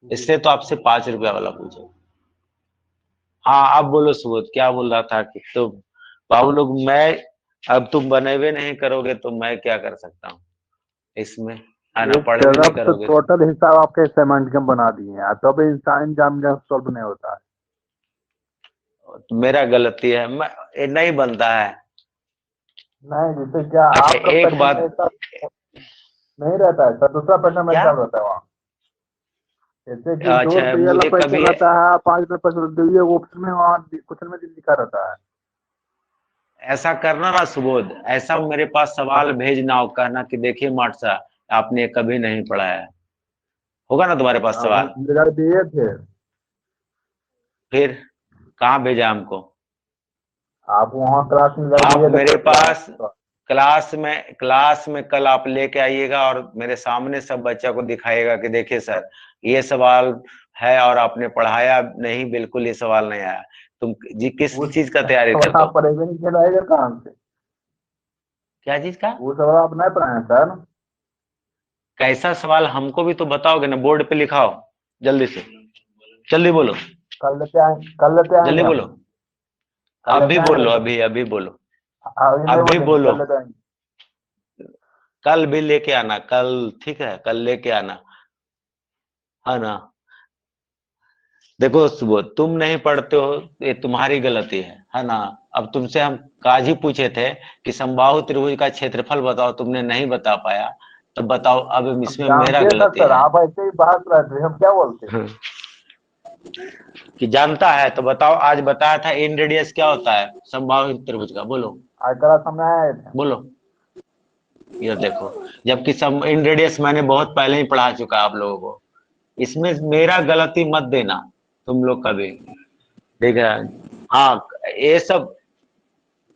इससे तो आपसे 5 रुपया वाला पूछो। हाँ आप बोलो सुबोध, क्या बोल रहा था कि तुम बाबू लोग, मैं अब तुम बने हुए नहीं करोगे तो मैं क्या कर सकता हूँ इसमें, है ना, एक पढ़वे नहीं तरफ तो करोगे टोटल हिसाब आपके सेमेंट का बना दिए हैं, तब इंसान जाम का सॉल्व नहीं होता है। तो मेरा गलती है, मैं ये नहीं बनता है। नहीं जैसे क्या अच्छा आपका एक पैटर्न बात, ऐसा नहीं रहता है सर, दूसरा पैटर्न में क्या, क्या रहता है वहाँ। जैसे कि दो अच्छा रुपये वाला मुझे पैसा कभी, रहता है, 5 रुपये पैसा दिए, वो ऑप्शन में वहाँ क्वेश्चन में लिखा रहता है। ऐसा करना ना सुबोध, ऐसा मेरे पास सवाल भेजना और कहना कि देखिए मार्ट साहब आपने कभी नहीं पढ़ाया, होगा ना तुम्हारे पास वो सवाल, मेरा दिए थे। फिर कहाँ भेजा हमको, आप वहाँ क्लास में आप दिए थे मेरे पास तो क्लास में कल आप लेके आइएगा और मेरे सामने सब बच्चा को दिखाइएगा कि देखिए सर ये सवाल है और आपने पढ़ाया नहीं, बिल्कुल ये सवाल नहीं आया। तुम जी किस वो चीज का तैयारी सवाल करते आप हो, पढ़ेंगे नहीं चलाएगा कहाँ से। क्या चीज का, वो सवाल आप नहीं पढ़ाए सर। कैसा सवाल हमको भी तो बताओगे ना, बोर्ड पे लिखाओ जल्दी से, जल्दी बोलो, कल लेते जल्दी आएंगे हम। बोलो, कल अभी लेते आएंगे बोलो, सर। अभी बोलो, अभी नहीं अभी बोलेंगे, बोलो, कल लेते आएंगे। कल भी लेके आना, कल ठीक है, कल लेके आना, है ना। देखो सुबोध, तुम नहीं पढ़ते हो ये तुम्हारी गलती है ना। अब तुमसे हम काज ही पूछे थे कि समबाहु त्रिभुज का क्षेत्रफल बताओ, तुमने नहीं बता पाया, तो बताओ अब हम इसमें मेरा जानते हैं गलती सर, है। आप ऐसे ही बात करते हम क्या बोलते। हाँ। कि जानता है तो बताओ, आज बताया था इन रेडियस क्या होता है समबाहु त्रिभुज का, बोलो आज कल समय आए थे। बोलो, ये देखो, जबकि सम इन रेडियस मैंने बहुत पहले ही पढ़ा चुका है आप लोगों को, इसमें मेरा गलती मत देना तुम लोग कभी, ठीक है। हाँ ये सब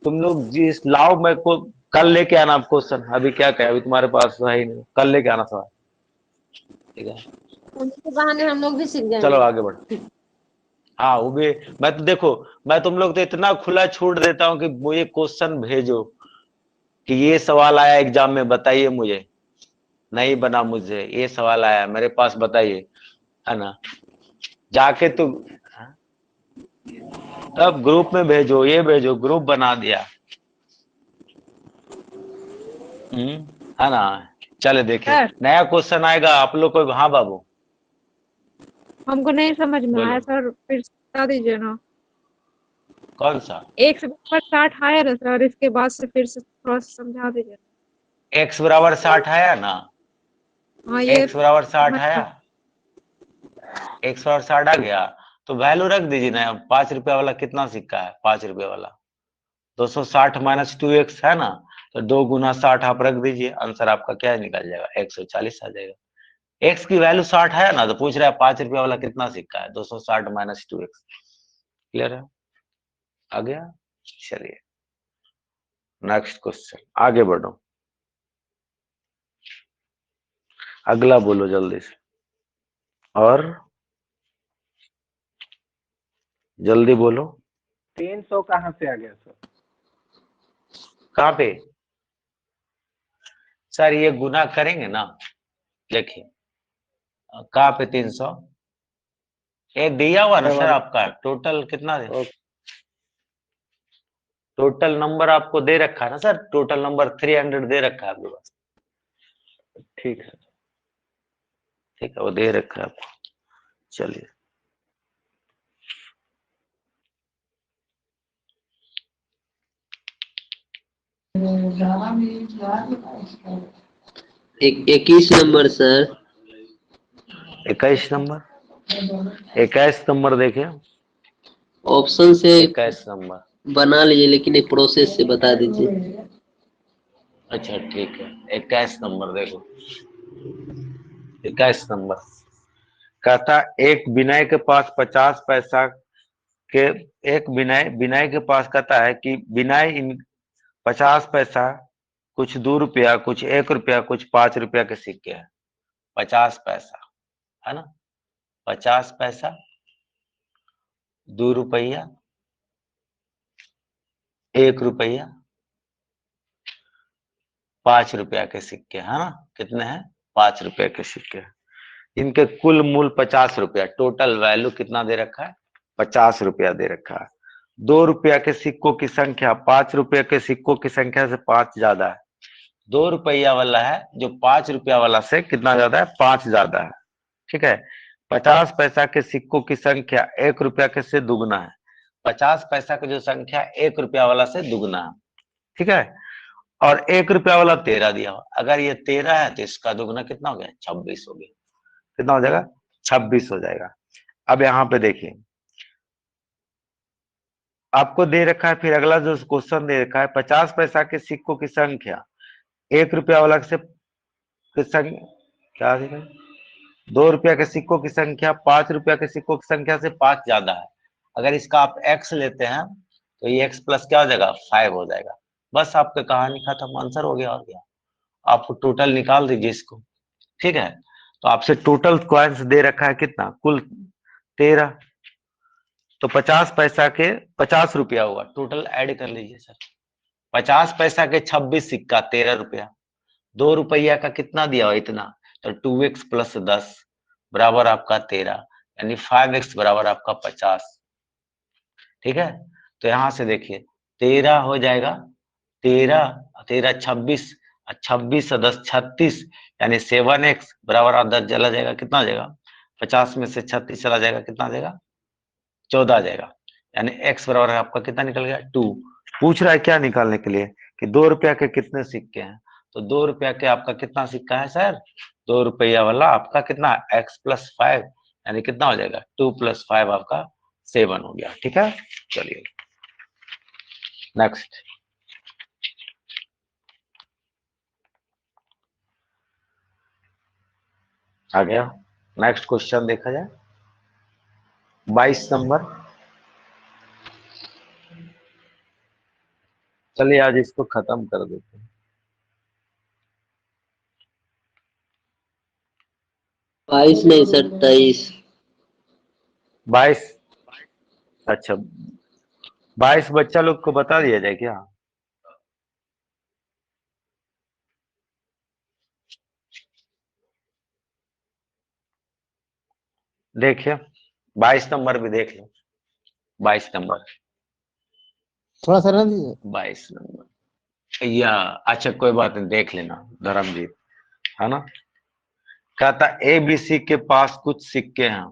तुम लोग जिस लाओ, मैं को कल लेके आना आप क्वेश्चन, अभी क्या कहे, अभी तुम्हारे पास है ही नहीं, कल लेके आना सवाल, ठीक है। उनके बहाने हम लोग भी सीख चलो जाएंगे। आगे बढ़ो। हाँ वो भी, मैं तो देखो, मैं तुम लोग तो इतना खुला छूट देता हूँ कि मुझे क्वेश्चन भेजो कि ये सवाल आया एग्जाम में, बताइए मुझे, नहीं बना मुझे ये सवाल आया मेरे पास, बताइए, है ना। जाके तुम तब ग्रुप में भेजो, ये भेजो, ग्रुप बना दिया, है ना। चले देखिए सर नया क्वेश्चन आएगा आप लोग को, हाँ बाबू हमको नहीं समझ में आया बोलो, सर, फिर से बता दीजिए ना। कौन सा, 1/60 आया ना सर, इसके बाद से फिर से थोड़ा सा समझा दीजिए। x बराबर 60 आया ना, हाँ ये x बराबर 60 समझ आया, गए। x बराबर 60 आ गया, तो वैल्यू रख दीजिए ना। 5 रुपया वाला कितना सिक्का है, 5 रुपया वाला 260 माइनस 2x है ना, तो 2 गुना 60 आप रख दीजिए, आंसर आपका क्या निकल जाएगा, 140 आ जाएगा। x की वैल्यू 60 है ना, तो पूछ रहा है 5 रुपया वाला कितना सिक्का है, 260 माइनस 2x, क्लियर है, आ गया। चलिए नेक्स्ट क्वेश्चन, आगे बढ़ो, अगला बोलो जल्दी से, और जल्दी बोलो, 300 कहाँ से आ गया सर। कहाँ पे, सर ये गुना करेंगे ना, देखिए कहाँ पे 300 ये दिया हुआ ना सर, आपका टोटल कितना है, टोटल नंबर आपको दे रखा है ना सर, टोटल नंबर 300 दे रखा है आपके पास। ठीक है, ठीक है, वो दे रखा है आपको। चलिए एक 21 नंबर सर। 21 नंबर, 21 नंबर देखिए, ऑप्शन से 21 नंबर बना लीजिए, लेकिन एक प्रोसेस से बता दीजिए। अच्छा ठीक है, 21 नंबर देखो, 21 नंबर कहता एक विनय के पास 50 पैसा के, एक विनय विनय के पास कहता है कि विनय इन 50 पैसा, कुछ 2 रुपया, कुछ 1 रुपया, कुछ 5 रुपया के सिक्के हैं। 50 पैसा है ना, 50 पैसा, 2 रुपया, 1 रुपया, 5 रुपया के सिक्के है ना, कितने हैं, 5 रुपया के सिक्के हैं। इनके कुल मूल 50 रुपया, टोटल वैल्यू कितना दे रखा है, 50 रुपया दे रखा है। 2 रुपया के सिक्कों की संख्या 5 रुपया के सिक्कों की संख्या से 5 ज्यादा है। 2 रुपया वाला है जो 5 रुपया वाला से कितना ज्यादा है, 5 ज्यादा है। ठीक है, 50 पैसा के सिक्कों की संख्या 1 रुपया के से दुगना है। 50 पैसा की जो संख्या 1 रुपया वाला से दुगना है। ठीक है, और 1 रुपया वाला 13 दिया हुआ, अगर ये 13 है तो इसका दुगना कितना हो गया, 26 हो गया। कितना हो जाएगा, 26 हो जाएगा। अब यहाँ पे देखिए आपको दे रखा है, फिर अगला जो क्वेश्चन दे रखा है, 50 पैसा के सिक्कों की संख्या 1 रुपया वाला से क्या देगा, 2 रुपया के सिक्कों की संख्या 5 रुपया के सिक्कों की संख्या से 5 ज्यादा है। अगर इसका आप x लेते हैं तो ये x प्लस क्या हो जाएगा, 5 हो जाएगा। बस आपका कहानी खत्म, आंसर हो गया। और क्या, आप टोटल निकाल दीजिए इसको। ठीक है, तो आपसे टोटल कॉइन्स दे रखा है कितना, कुल 13, तो 50 पैसा के 50 रुपया हुआ, टोटल ऐड कर लीजिए सर। 50 पैसा के 26 सिक्का 13 रुपया, 2 रुपया का कितना दिया हुआ, इतना, तो 2x प्लस 10 बराबर आपका 13, यानी 5x बराबर आपका 50। ठीक है, तो यहां से देखिए 13 हो जाएगा, 13 13 26, 26 और 10 36, यानी 7x बराबर, और 10 चला जाएगा, कितना आ जाएगा, 50 में से 36 चला जाएगा, कितना आ जाएगा, 14 आ जाएगा। यानी x बराबर आपका कितना निकल गया, 2। पूछ रहा है क्या निकालने के लिए, कि 2 रुपया के कितने सिक्के हैं, तो 2 रुपया के आपका कितना सिक्का है सर, 2 रुपया वाला आपका कितना, x प्लस 5, यानी कितना हो जाएगा, 2 प्लस 5 आपका 7 हो गया। ठीक है, चलिए नेक्स्ट। आ गया, नेक्स्ट क्वेश्चन देखा जाए, 22 नंबर। चलिए आज इसको खत्म कर देते हैं। 22 नहीं सर, 23। 22, अच्छा 22 बच्चा लोग को बता दिया जाए क्या, देखिए 22 नंबर भी देख लो, 22 नंबर, थोड़ा सा रहने दीजिए। 22 नंबर या, अच्छा कोई बात नहीं, देख लेना धर्मजीत, है ना। कहता ए बी सी के पास कुछ सिक्के हैं,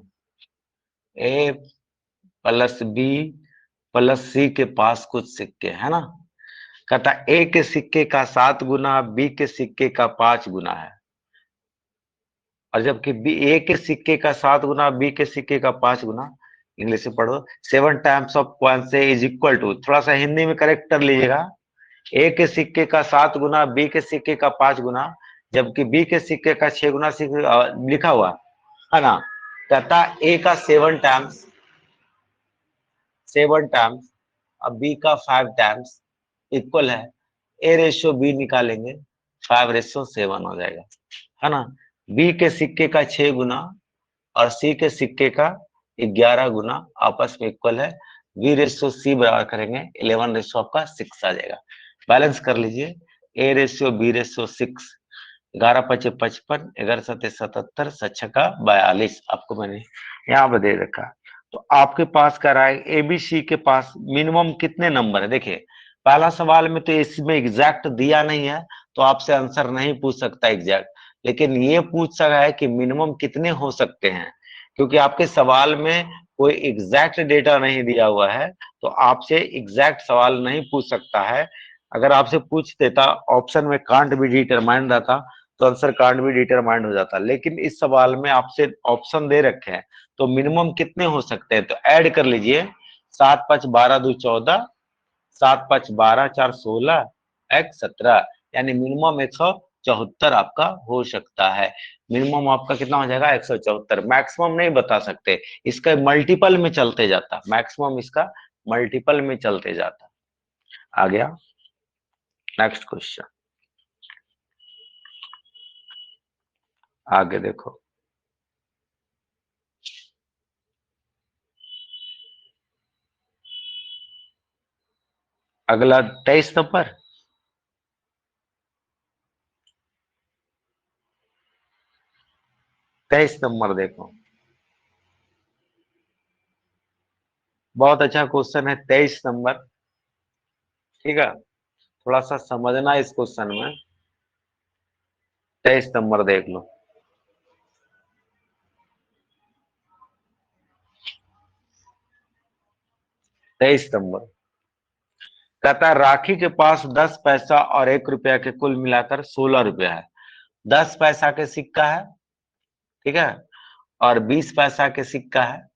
ए प्लस बी प्लस सी के पास कुछ सिक्के है ना। कहता ए के सिक्के का 7 गुना बी के सिक्के का 5 गुना है, और जबकि बी ए के सिक्के का 7 गुना बी के सिक्के का 5 गुना, इंग्लिश में पढ़ो, 7 टाइम्स ऑफ कॉइन से इज इक्वल टू, थोड़ा सा हिंदी में करेक्ट कर लीजिएगा, ए के सिक्के का 7 गुना बी के सिक्के का 5 गुना, जबकि बी के सिक्के का 6 गुना लिखा हुआ है ना। कहता ए का 7 टाइम्स अब बी का 5 टाइम्स इक्वल है, ए रेशियो बी निकालेंगे, 5:7 हो जाएगा, है ना। बी के सिक्के का 6 गुना और सी के सिक्के का 11 गुना आपस में इक्वल है, बी रेशियो सी बराबर करेंगे 11 रेशियो आपका 6 आ जाएगा। बैलेंस कर लीजिए, ए रेशियो बी रेशियो 6, 11 पचे 55, 11 सते 77, 7 42 आपको मैंने यहाँ पे दे रखा है। तो आपके पास कह रहा है एबीसी के पास मिनिमम कितने नंबर है। देखिए पहला सवाल में तो इसमें एग्जैक्ट दिया नहीं है, तो आपसे आंसर नहीं पूछ सकता एग्जैक्ट, लेकिन ये पूछ सकता है कि मिनिमम कितने हो सकते हैं, क्योंकि आपके सवाल में कोई एग्जैक्ट डेटा नहीं दिया हुआ है, तो आपसे एग्जैक्ट सवाल नहीं पूछ सकता है। अगर आपसे पूछ देता ऑप्शन में कांट बी डिटरमाइंड रहता तो आंसर कांट बी डिटरमाइंड हो जाता, लेकिन इस सवाल में आपसे ऑप्शन दे रखे हैं, तो मिनिमम कितने हो सकते हैं। तो ऐड कर लीजिए 7 5 12 2 14, 7 5 12 4 16, x 17, यानी मिनिमम 174 आपका हो सकता है। मिनिमम आपका कितना हो जाएगा 174। मैक्सिमम नहीं बता सकते, इसका मल्टीपल में चलते जाता, मैक्सिमम इसका मल्टीपल में चलते जाता। आ गया नेक्स्ट क्वेश्चन, आगे देखो। अगला 23 नंबर, देखो बहुत अच्छा क्वेश्चन है 23 नंबर। ठीक है, थोड़ा सा समझना इस क्वेश्चन में। 23 नंबर देख लो। तेईस नंबर कहता है राखी के पास 10 पैसा और 1 रुपया के कुल मिलाकर 16 रुपया है। 10 पैसा के सिक्का है, ठीक है, और 20 पैसा के सिक्का है,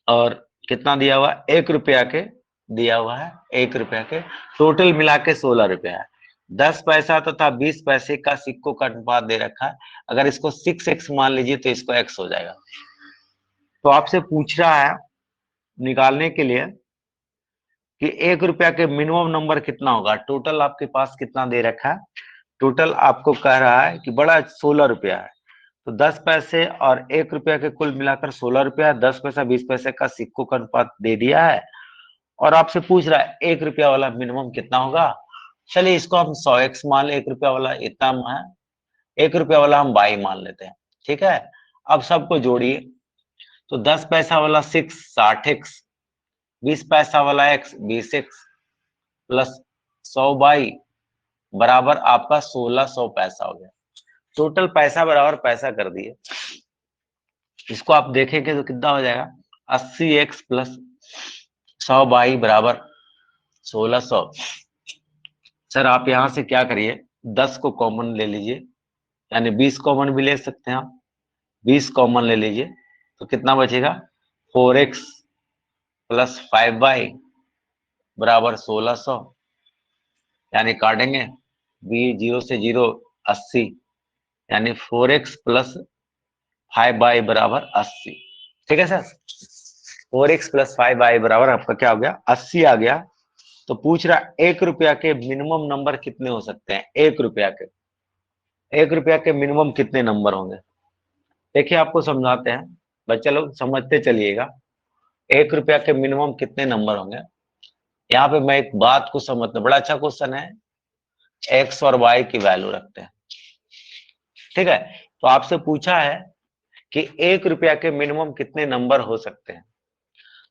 और कितना दिया हुआ 1 रुपया के दिया हुआ है, 1 रुपया के, टोटल मिला के 16 रुपया है। 10 पैसा तथा 20 पैसे का सिक्कों का अनुपात दे रखा है। अगर इसको 6x मान लीजिए तो इसको x हो जाएगा। तो आपसे पूछ रहा है निकालने के लिए कि 1 रुपया के मिनिमम नंबर कितना होगा। टोटल आपके पास कितना दे रखा है, टोटल आपको कह रहा है कि बड़ा 16 रुपया है, तो 10 पैसे और 1 रुपया के कुल मिलाकर 16 रुपया, 10 पैसा 20 पैसे का सिक्कों का अनुपात दे दिया है, और आपसे पूछ रहा है 1 रुपया वाला मिनिमम कितना होगा। चलिए इसको हम 100x मान ले, 1 रुपया वाला इतना है, 1 रुपया वाला हम 22 मान लेते हैं। ठीक है, अब सबको जोड़िए, तो 10 पैसा वाला 6 60x, 20 पैसा वाला x 20x, प्लस 100/22 बराबर आपका 1600 पैसा हो गया। टोटल पैसा बराबर पैसा कर दिए। इसको आप देखेंगे तो कितना हो जाएगा 80x प्लस 100/22 बराबर 1600। सर आप यहां से क्या करिए 10 को कॉमन ले लीजिए, यानी 20 कॉमन भी ले सकते हैं आप, 20 कॉमन ले लीजिए तो कितना बचेगा 4x प्लस 5/22 बराबर 1600, यानी काटेंगे बी 0 से 0 80, यानी 4x प्लस 5/22 बराबर 80। ठीक है सर, 4x प्लस 5/22 बराबर आपका क्या हो गया 80 आ गया। तो पूछ रहा 1 रुपया के मिनिमम नंबर कितने हो सकते हैं। 1 रुपया के, 1 रुपया के मिनिमम कितने नंबर होंगे। देखिए आपको समझाते हैं, बच्चे लोग समझते चलिएगा। 1 रुपया के मिनिमम कितने नंबर होंगे। यहाँ पे मैं एक बात को समझता, बड़ा अच्छा क्वेश्चन है, x और y की वैल्यू रखते हैं। ठीक है, तो आपसे पूछा है कि 1 रुपया के मिनिमम कितने नंबर हो सकते हैं।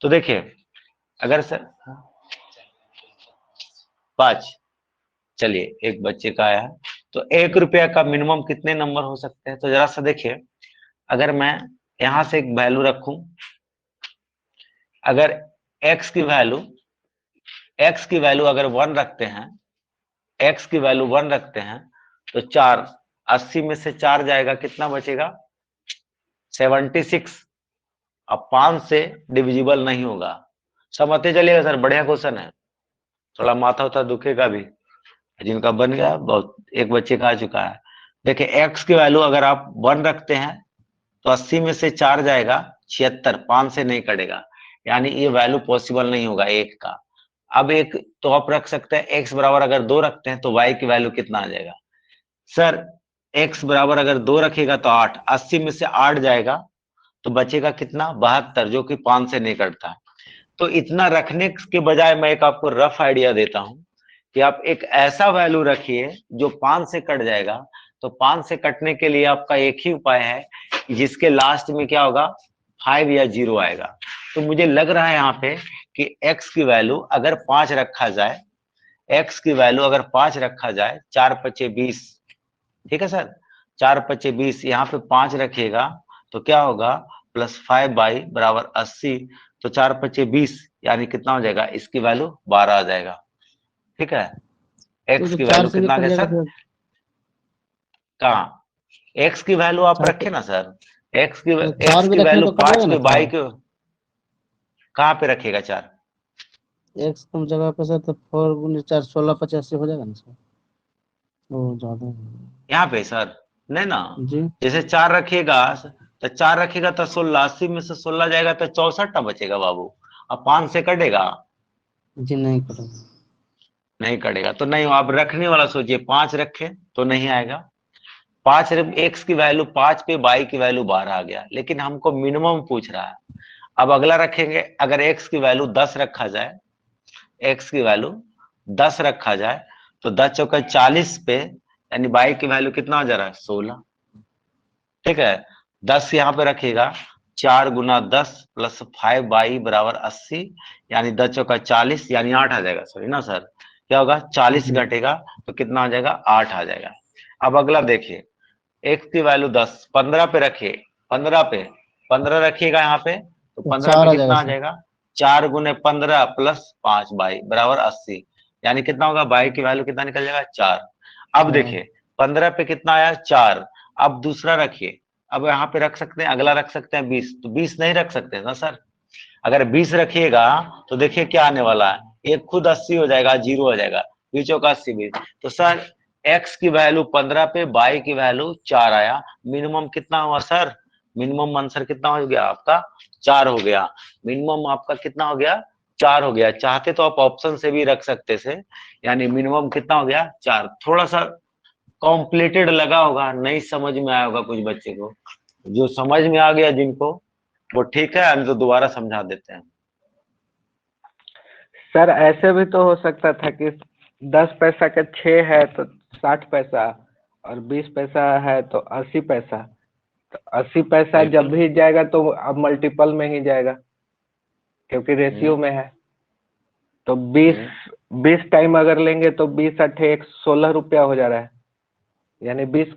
तो देखिए अगर सर 5, चलिए एक बच्चे का आया है, तो 1 रुपया का मिनिमम कितने नंबर हो सकते हैं। तो जरा सा देखिए, अगर मैं यहां से एक वैल्यू रखूं, अगर x की वैल्यू अगर 1 रखते हैं, x की वैल्यू 1 रखते हैं, तो 4, 80 में से 4 जाएगा, कितना बचेगा 76। अब 5 से डिविजिबल नहीं होगा। समझते चलिएगा सर, बढ़िया क्वेश्चन है, थोड़ा माथा उथा दुखेगा भी जिनका बन गया, बहुत एक बच्चे का आ चुका है। देखिए x की वैल्यू अगर आप 1 रखते हैं तो 80 में से 4 जाएगा 76, 5 से नहीं कटेगा, यानी ये वैल्यू पॉसिबल नहीं होगा 1 का। अब एक तो आप रख सकते हैं x बराबर अगर 2 रखते हैं तो y की वैल्यू कितना आ जाएगा। सर x बराबर अगर 2 रखेगा तो 8, 80 में से 8 जाएगा तो बचेगा कितना 72, जो कि 5 से नहीं कटता। तो इतना रखने के बजाय मैं एक आपको रफ आइडिया देता हूं कि आप एक ऐसा वैल्यू रखिए जो 5 से कट जाएगा। तो 5 से कटने के लिए आपका एक ही उपाय है जिसके लास्ट में क्या होगा, 5 या 0 आएगा। तो मुझे लग रहा है यहाँ पे कि x की वैल्यू अगर 5 रखा जाए, x की वैल्यू अगर 5 रखा जाए, 4 पचे 20, ठीक है सर, 4 पचे 20, यहाँ पे 5 रखिएगा तो क्या होगा, +5 बाई बराबर 80। तो 4 पचे 20 यानी कितना हो जाएगा, इसकी वैल्यू 12 आ जाएगा। ठीक है, x तो की 4 वैल्यू से भी कितना आ कट गया जाएगा सर, फिर। कहाँ x की वैल्यू आप 4 रखे ना सर, x तो की 4 भी रखेंगे तो कट 5 जाएगा पे ना 4। 22 के कहाँ पे रखेगा 4, x कम जगह पे सर तो 4 गुने 4 16 85 हो जाएगा ना सर। ओ ज्यादा है। यहाँ पे सर नहीं ना, जी जैसे 4 रखिएगा तो 4 रखिएगा तो 16, 80 में से 16 जाएगा तो 64 ना बचेगा बाबू। अब 5 से कटेगा, जी नहीं कटेगा। नहीं कटेगा तो नहीं, आप रखने वाला सोचिए, 5 रखे तो नहीं आएगा। 5 x की वैल्यू 5 पे y की वैल्यू 12 आ गया, लेकिन हमको मिनिमम पूछ रहा है। अब अगला रखेंगे, अगर x की वैल्यू 10 रखा जाए, x की वैल्यू 10 रखा जाए तो 10 चौका 40 पे, यानी y की वैल्यू कितना हो जा रहा है, 16। ठीक है, 10 यहाँ पे रखिएगा, 4 गुना 10 प्लस 5y बराबर 80, यानी 10 चौका 40, यानी 8 आ जाएगा सर, ना सर, क्या होगा, 40 घटेगा तो कितना आ जाएगा, 8 आ जाएगा। अब अगला देखिए, x की वैल्यू 10, 15 पे रखिए, 15 रखिएगा यहाँ पे, तो तो 15 4 पे आ जाएगा कितना आ सर। जाएगा, 4 गुने 15 प्लस 5 बाई बराबर 80, यानी कितना होगा, बाई की वैल्यू कितना निकल जाएगा, 4। अब देखिए 15 पे कितना आया, 4। अब दूसरा रखिए, अब यहाँ पे रख सकते हैं, अगला रख सकते हैं 20, तो 20 नहीं रख सकते ना सर। अगर 20 रखिएगा तो देखिए क्या आने वाला है, एक खुद 80 हो जाएगा, 0 हो जाएगा, बीचों का 80 20। तो सर x की वैल्यू 15 पे, y की वैल्यू 4 आया, मिनिमम कितना हुआ सर, मिनिमम आंसर कितना हो गया आपका, 4 हो गया। मिनिमम आपका कितना हो गया, 4 हो गया। चाहते तो आप ऑप्शन से भी रख सकते थे, यानी मिनिमम कितना हो गया, 4। थोड़ा सा कॉम्प्लिकेटेड लगा होगा, नहीं समझ में आया होगा कुछ बच्चे को, जो समझ में आ गया जिनको वो ठीक है, हम तो दोबारा समझा देते हैं। सर ऐसे भी तो हो सकता था कि 10 पैसा का 6 है तो 60 पैसा, और 20 पैसा है तो 80 पैसा। तो 80 पैसा जब भी जाएगा तो अब मल्टीपल में ही जाएगा, क्योंकि रेशियो में है। तो 20 टाइम अगर लेंगे तो 20 8 116 रुपया हो जा रहा है, यानी 20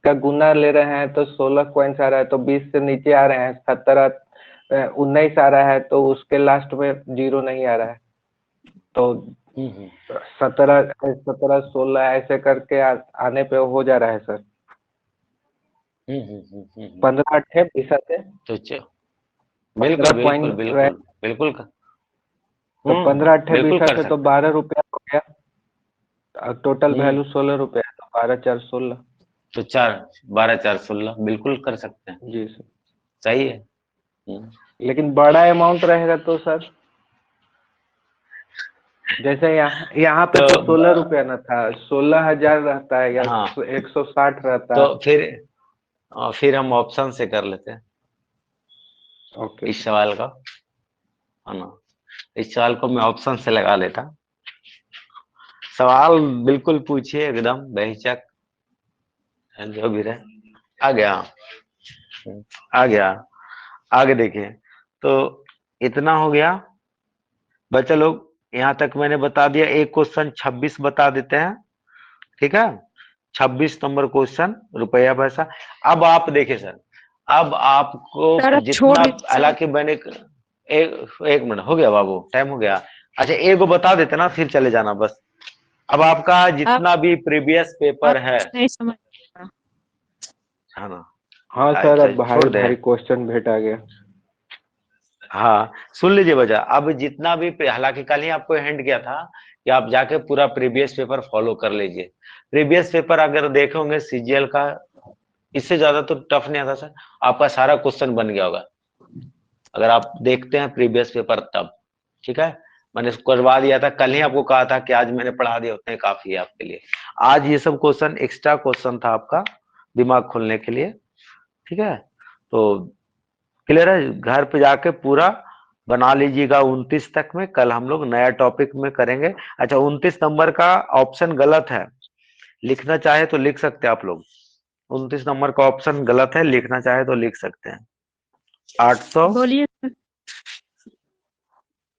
का गुना ले रहे हैं तो 16 कॉइन्स आ रहा है, तो 20 से नीचे आ रहे हैं, 17 19 आ रहा है, तो उसके लास्ट में 0 नहीं आ रहा है। तो 17 16 ऐसे करके आने पे हो जा रहा है सर। 15 8 20 आते, तो बिल्कुल बिल्कुल बिल्कुल बिल्कुल तो 15 8 बिल्कुल 20 कर आते तो सकते। 12 रुपया हो गया, टोटल वैल्यू 16 रुपया है, तो 12 4 16। तो 12 4 16 बिल्कुल कर सकते हैं, जी सर। सही है। लेकिन बड़ा अमाउंट रहेगा तो सर, जैसे यहाँ पे तो 16 रुपया ना था, 16,000 रहता है या हाँ, 160 रहता तो है। फिर हम ऑप्शन से कर लेते हैं ओके, इस सवाल का, है ना, इस सवाल को मैं ऑप्शन से लगा लेता। सवाल बिल्कुल पूछिए, एकदम बेहिचक, जो भी रहे। आ गया आगे देखिए, तो इतना हो गया बच्चा लोग, यहाँ तक मैंने बता दिया। एक क्वेश्चन 26 बता देते हैं, ठीक है, 26 नंबर क्वेश्चन, रुपया पैसा। अब आप देखिए सर, अब आपको सर जितना, छोड़ दीजिए सर। हालांकि मैंने एक मिनट हो गया बाबू, टाइम हो गया। अच्छा एक को बता देते ना, फिर चले जाना बस। अब आपका जितना भी प्रीवियस पेपर आप है नहीं समझ ना, हाँ सर, अच्छा अब भारी छोड़ दे। भारी क्वेश्चन भेट आ गया। हाँ सुन लीजिए बच्चा, अब जितना भी, हालांकि कल ही आपको हिंट किया था कि आप जाके पूरा प्रीवियस पेपर फॉलो कर लीजिए। प्रीवियस पेपर अगर देखे होंगे सीजीएल का, इससे ज्यादा तो टफ नहीं आता सर, आपका सारा क्वेश्चन बन गया होगा अगर आप देखते हैं प्रीवियस पेपर तब। ठीक है, मैंने करवा दिया था, कल ही आपको कहा था कि आज मैंने पढ़ा दिया, उतने काफी है आपके लिए। आज ये सब क्वेश्चन एक्स्ट्रा क्वेश्चन था आपका, दिमाग खोलने के लिए। ठीक है, तो क्लियर है, घर पे जाके पूरा बना लीजिएगा 29 तक में। कल हम लोग नया टॉपिक में करेंगे। अच्छा, 29 नंबर का ऑप्शन गलत है, लिखना चाहे तो लिख सकते हैं आप लोग। 29 नंबर का ऑप्शन गलत है, लिखना चाहे तो लिख सकते हैं। 800, बोलिए सर।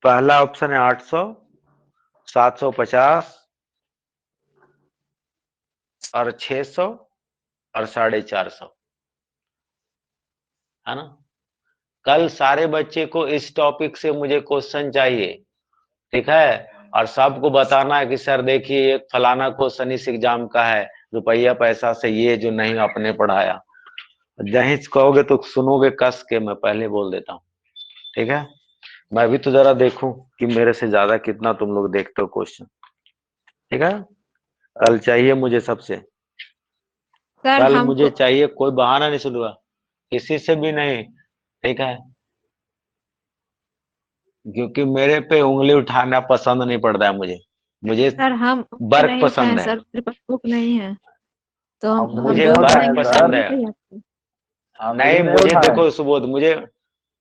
पहला ऑप्शन है 800, 750 और 600 और 450, है ना। कल सारे बच्चे को इस टॉपिक से मुझे क्वेश्चन चाहिए, ठीक है। और सबको बताना है कि सर देखिए एक फलाना क्वेश्चन इस एग्जाम का है, रुपया पैसा से ये जो नहीं आपने पढ़ाया। जहीं कहोगे तो सुनोगे कस के, मैं पहले बोल देता हूँ, ठीक है। मैं भी तो जरा देखूं कि मेरे से ज्यादा कितना तुम लोग देखते हो क्वेश्चन, ठीक है। कल चाहिए मुझे सबसे, सर कल हमको मुझे चाहिए, कोई बहाना नहीं सुनूंगा किसी से भी नहीं, ठीक है। क्योंकि मेरे पे उंगली उठाना पसंद नहीं पड़ता है मुझे, मुझे सर हम वर्क नहीं उठाए पसंद है, सर, मेरे पास बुक नहीं है तो अब हम मुझे तो नहीं वर्क उठाए उठाएंगे सर, पसंद तभी है। तो याद। हम नहीं, भी नहीं मुझे उठाए। देखो सुबोध,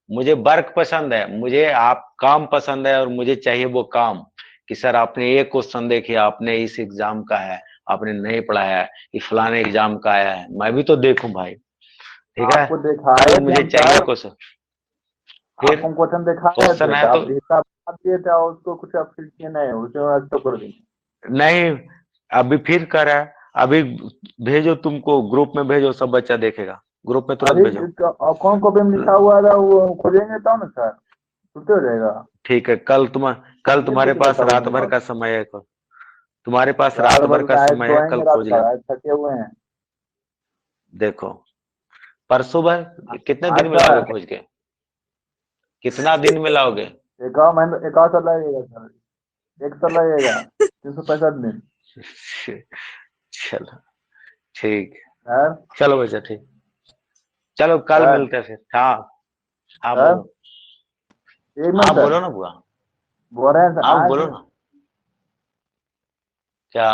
मुझे वर्क पसंद है, मुझे आप काम पसंद है, और मुझे चाहिए वो काम कि सर आपने ये क्वेश्चन देखिए, आपने इस एग्जाम का है, आपने नहीं पढ़ाया है, ये फलाने एग्जाम का आया है, मैं भी तो देखूं भाई, ठीक है। आपको दिखाए कल थे मुझे हम चाहिए सर, क्वेश्चन, फिर आपको क्वेश्चन दिखाए क्वेश्चन थे है तो तो आप हिसाब बता दिए थे और उसको कुछ आप फिर किए नहीं, उसे अच्छा कर दिए। नहीं, अभी फिर कर रहा है, अभी भेजो, तुमको ग्रुप में भेजो, सब बच्चा देखेगा, ग्रुप में तुरंत अरे भेजो। कौन कॉपी में लिखा हुआ था वो खोजेंगे तब ना सर, छुट्टी हो जाएगा। ठीक है, कल ये तुम्हारे कुछ पास रखा हुआ रात है भर बस। का समय है, तुम्हारे पास रात रात भर भर का का है, समय है, कल सोएंगे रात खोज भर, लेना। आज थके हुए हैं। देखो, परसों भर, कितने आज दिन में लाओगे सर खोज के, कितना दिन में लाओगे। एक और महीना, एक और साल लगेगा सर, एक साल लगेगा, 365 दिन। चलो ठीक, सर चलो बच्चा ठीक, चलो कल सर मिलते हैं फिर। हाँ, हाँ सर बोलो, एक हाँ मिनट सर, बोलो ना बुआ, बोल रहे हैं सर हाँ आज बोलो ना, क्या।